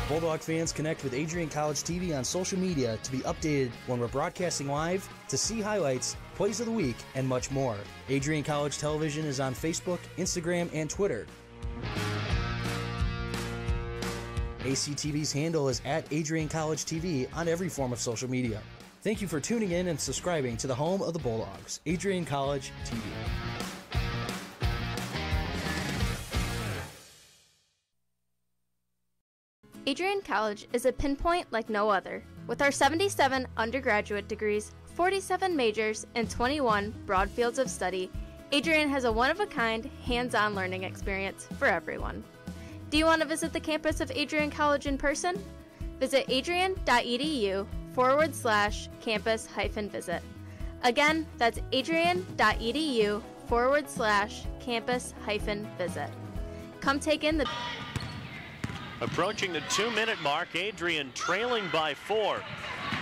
Bulldog fans, connect with Adrian College TV on social media to be updated when we're broadcasting live, to see highlights, plays of the week, and much more. Adrian College Television is on Facebook, Instagram, and Twitter. ACTV's handle is at Adrian College TV on every form of social media. Thank you for tuning in and subscribing to the home of the Bulldogs, Adrian College TV. Adrian College is a pinpoint like no other. With our 77 undergraduate degrees, 47 majors, and 21 broad fields of study, Adrian has a one-of-a-kind, hands-on learning experience for everyone. Do you want to visit the campus of Adrian College in person? Visit adrian.edu/campus-visit. Again, that's adrian.edu/campus-visit. Come take in the... Approaching the 2-minute mark, Adrian trailing by 4.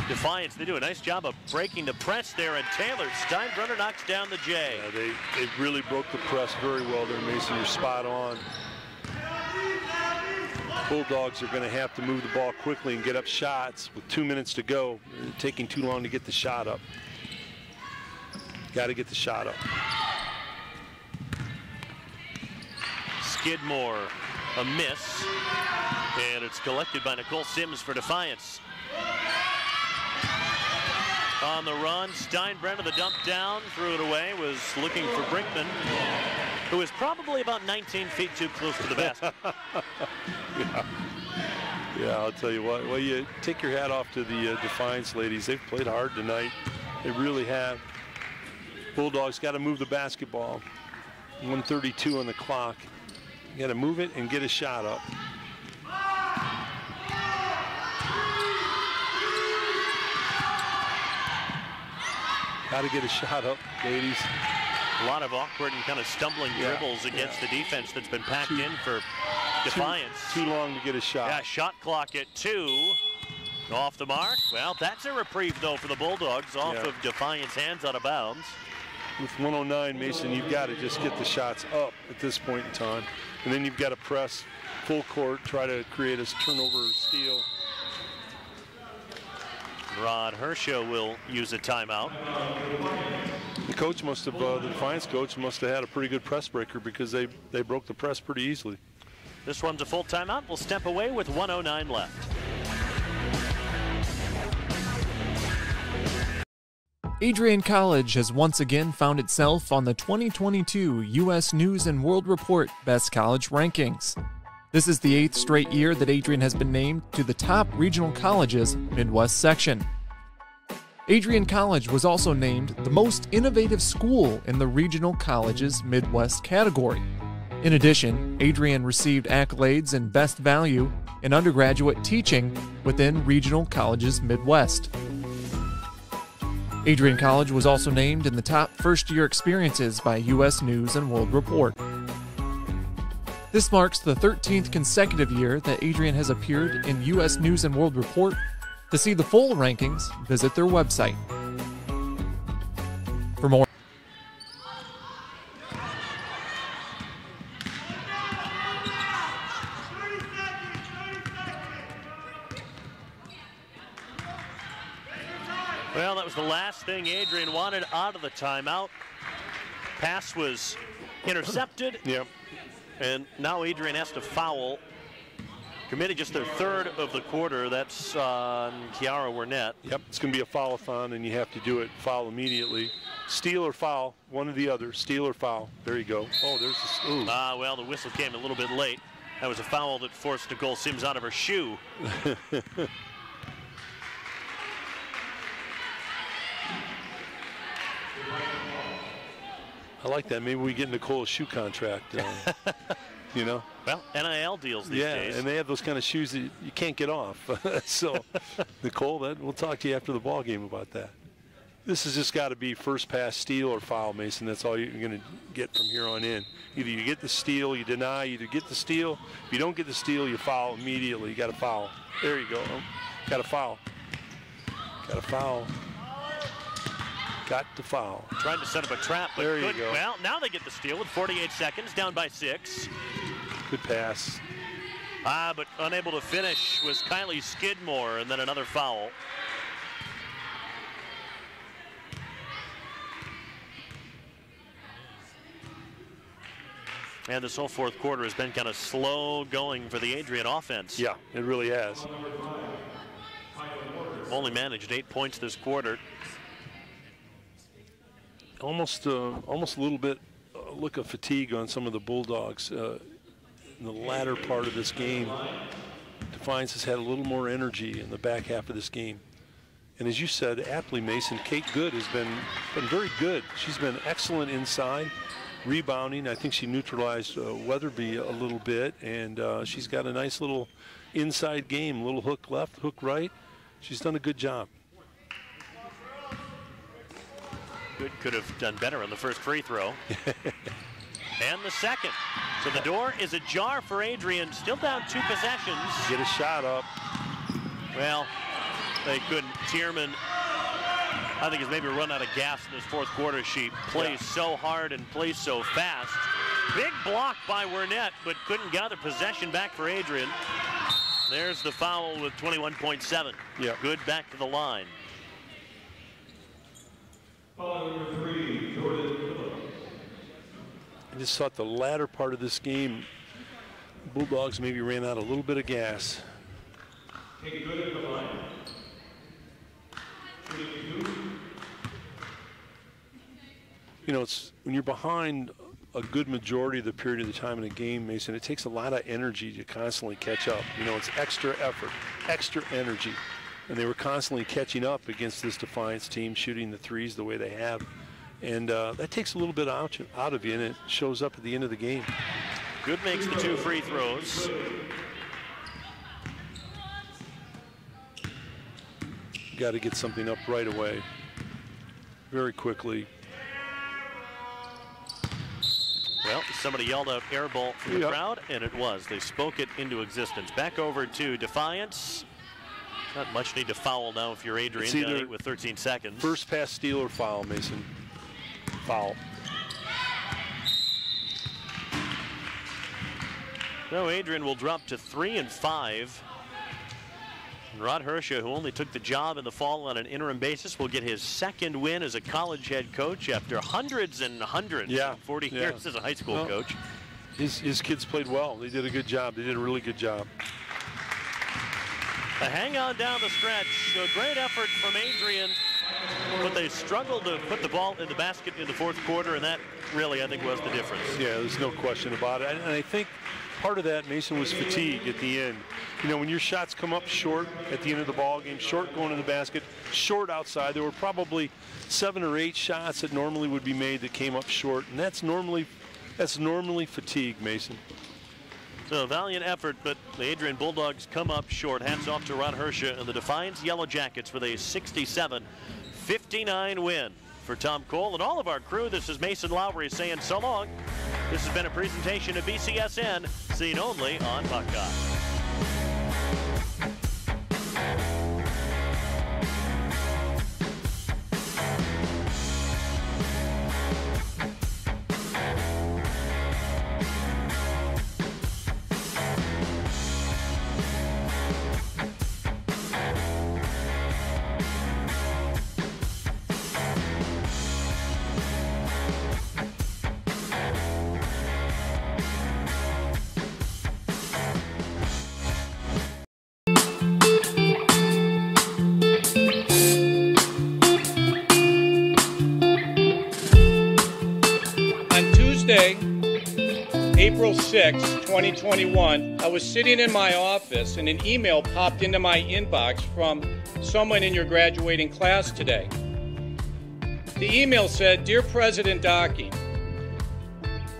Defiance, they do a nice job of breaking the press there, and Taylor Steinbrenner knocks down the J. Yeah, they really broke the press very well there, Mason. You're spot on. Bulldogs are going to have to move the ball quickly and get up shots with 2 minutes to go. They're taking too long to get the shot up. Got to get the shot up. Skidmore, a miss, and it's collected by Nicole Sims for Defiance. On the run, Steinbrenner, the dump down, threw it away, was looking for Brinkman, who is probably about 19 feet too close to the basket. Yeah, I'll tell you what. Well, you take your hat off to the Defiance ladies. They've played hard tonight. They really have. Bulldogs got to move the basketball. 1:32 on the clock. You got to move it and get a shot up. Got to get a shot up, ladies. A lot of awkward and kind of stumbling dribbles against the defense that's been packed in for Defiance. Too long to get a shot. Yeah, shot clock at 2. Off the mark. Well, that's a reprieve, though, for the Bulldogs off of Defiance, hands out of bounds. With 109, Mason, you've got to just get the shots up at this point in time. And then you've got to press full court, try to create a turnover or steal. Rod Hershow will use a timeout. The coach must have, the Defiance coach must have had a pretty good press breaker, because they broke the press pretty easily. This one's a full timeout. We'll step away with 1:09 left. Adrian College has once again found itself on the 2022 U.S. News & World Report Best College Rankings. This is the 8th straight year that Adrian has been named to the top regional colleges Midwest section. Adrian College was also named the most innovative school in the regional colleges Midwest category. In addition, Adrian received accolades in Best Value in undergraduate teaching within regional colleges Midwest. Adrian College was also named in the top first-year experiences by U.S. News & World Report. This marks the 13th consecutive year that Adrian has appeared in U.S. News & World Report. To see the full rankings, visit their website. For more Well, that was the last thing Adrian wanted out of the timeout. Pass was intercepted. Yep. And now Adrian has to foul. Committed just their 3rd of the quarter. That's on Kiara Wernette. Yep, it's going to be a foul-a-thon, and you have to do it. Foul immediately. Steal or foul, one or the other. Steal or foul. There you go. Oh, there's the... Well, the whistle came a little bit late. That was a foul that forced Nicole Sims out of her shoe. I like that. Maybe we get Nicole a shoe contract. You know? Well, NIL deals these days. Yeah, and they have those kind of shoes that you can't get off. So, Nicole, we'll talk to you after the ball game about that. This has just got to be first pass, steal, or foul, Mason. That's all you're going to get from here on in. Either you get the steal, you deny. Either get the steal. If you don't get the steal, you foul immediately. You got to foul. There you go. Got to foul. Got to foul. Got to foul. Trying to set up a trap, but there you go. Well, now they get the steal with 48 seconds, down by 6. Good pass. But unable to finish was Kylie Skidmore, and then another foul. And this whole fourth quarter has been kind of slow going for the Adrian offense. Yeah, it really has. Only managed 8 points this quarter. Almost a little bit look of fatigue on some of the Bulldogs in the latter part of this game. Defiance has had a little more energy in the back half of this game. And as you said, aptly, Mason, Kate Good has been very good. She's been excellent inside, rebounding. I think she neutralized Weatherby a little bit, and she's got a nice little inside game, little hook left, hook right. She's done a good job. Good could have done better on the first free throw. And the second. So the door is ajar for Adrian. Still down 2 possessions. Get a shot up. Well, they couldn't. Tierman, I think, has maybe run out of gas in this fourth quarter. She plays so hard and plays so fast. Big block by Wernette, but couldn't gather possession back for Adrian. There's the foul with 21.7. Yeah. Good back to the line. I just thought the latter part of this game, Bulldogs maybe ran out a little bit of gas. Take good at the line. You know, it's when you're behind a good majority of the period of the time in a game, Mason, it takes a lot of energy to constantly catch up. You know, it's extra effort, extra energy. And they were constantly catching up against this Defiance team, shooting the threes the way they have. And that takes a little bit out of you, and it shows up at the end of the game. Good makes the 2 free throws. Got to get something up right away, very quickly. Well, somebody yelled out air ball from the crowd, and it was. They spoke it into existence. Back over to Defiance. Not much need to foul now if you're Adrian, down 8 with 13 seconds. First pass steal or foul, Mason. Foul. So Adrian will drop to 3 and 5. And Rod Hersha, who only took the job in the fall on an interim basis, will get his 2nd win as a college head coach after hundreds and hundreds, 40 years as a high school coach. His kids played well. They did a good job. They did a really good job. A hang on down the stretch. A great effort from Adrian, but they struggled to put the ball in the basket in the fourth quarter, and that really, I think, was the difference. Yeah, there's no question about it. And I think part of that, Mason, was fatigue at the end. You know, when your shots come up short at the end of the ball game, short going to the basket, short outside, there were probably 7 or 8 shots that normally would be made that came up short, and that's normally fatigue, Mason. So a valiant effort, but the Adrian Bulldogs come up short. Hats off to Ron Hersha and the Defiance Yellow Jackets with a 67-59 win. For Tom Cole and all of our crew, this is Mason Lowry saying so long. This has been a presentation of BCSN, seen only on Buckeye. April 6, 2021, I was sitting in my office and an email popped into my inbox from someone in your graduating class today. The email said, "Dear President Docking,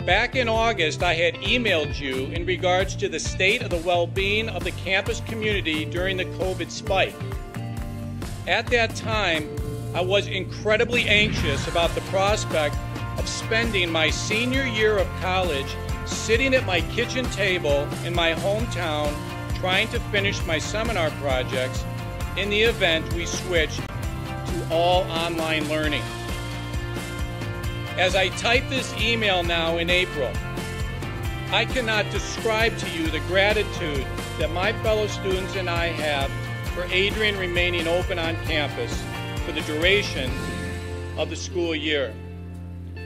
back in August I had emailed you in regards to the state of the well-being of the campus community during the COVID spike. At that time, I was incredibly anxious about the prospect of spending my senior year of college sitting at my kitchen table in my hometown trying to finish my seminar projects in the event we switched to all online learning. As I type this email now in April, I cannot describe to you the gratitude that my fellow students and I have for Adrian remaining open on campus for the duration of the school year.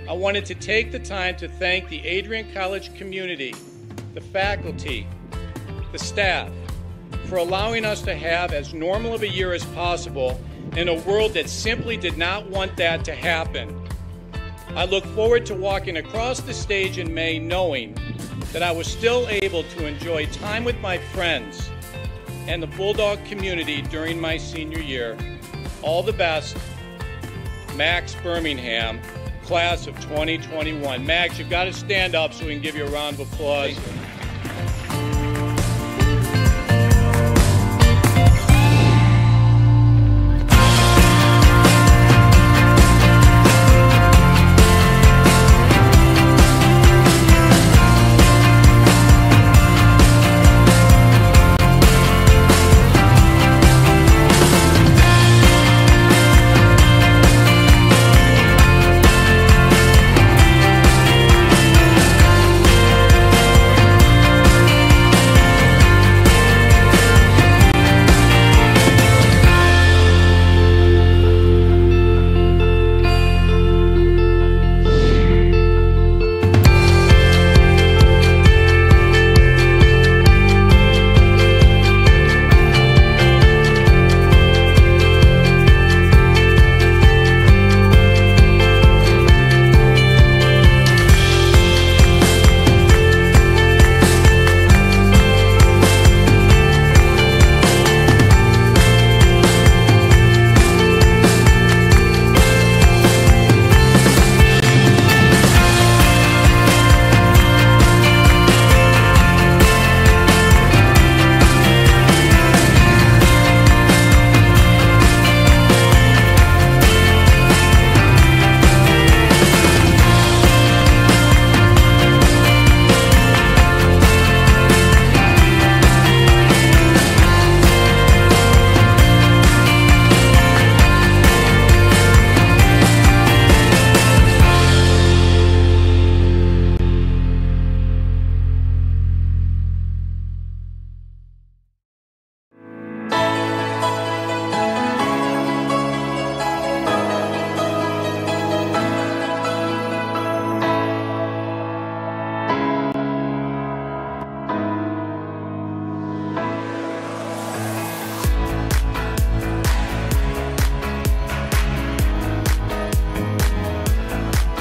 I wanted to take the time to thank the Adrian College community, the faculty, the staff, for allowing us to have as normal of a year as possible in a world that simply did not want that to happen. I look forward to walking across the stage in May knowing that I was still able to enjoy time with my friends and the Bulldog community during my senior year. All the best, Max Birmingham, class of 2021. Max, you've got to stand up so we can give you a round of applause.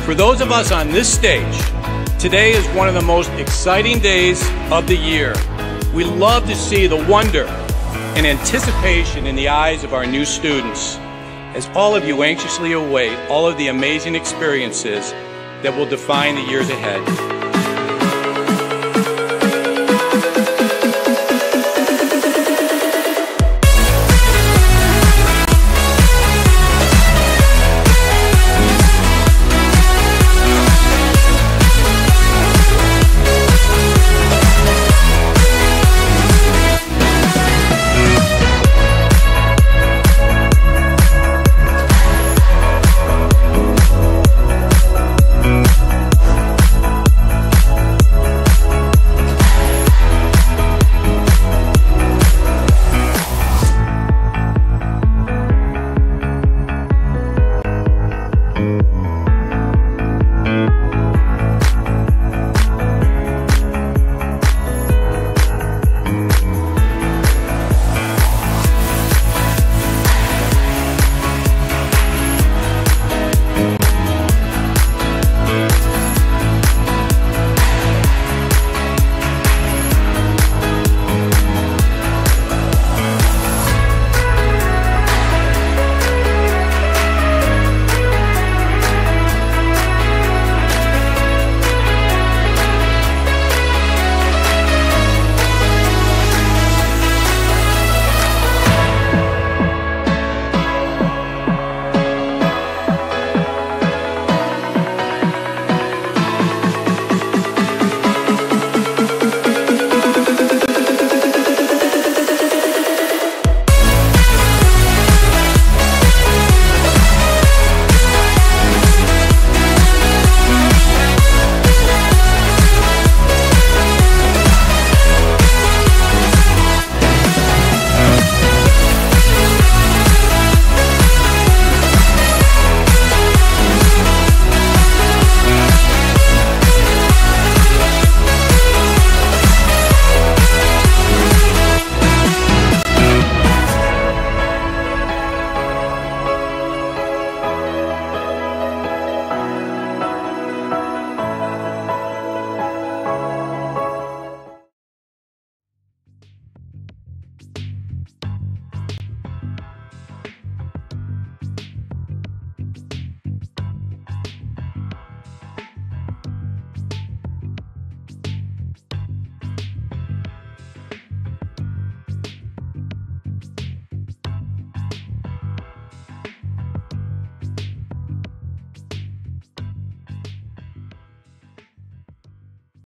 For those of us on this stage, today is one of the most exciting days of the year. We love to see the wonder and anticipation in the eyes of our new students, as all of you anxiously await all of the amazing experiences that will define the years ahead.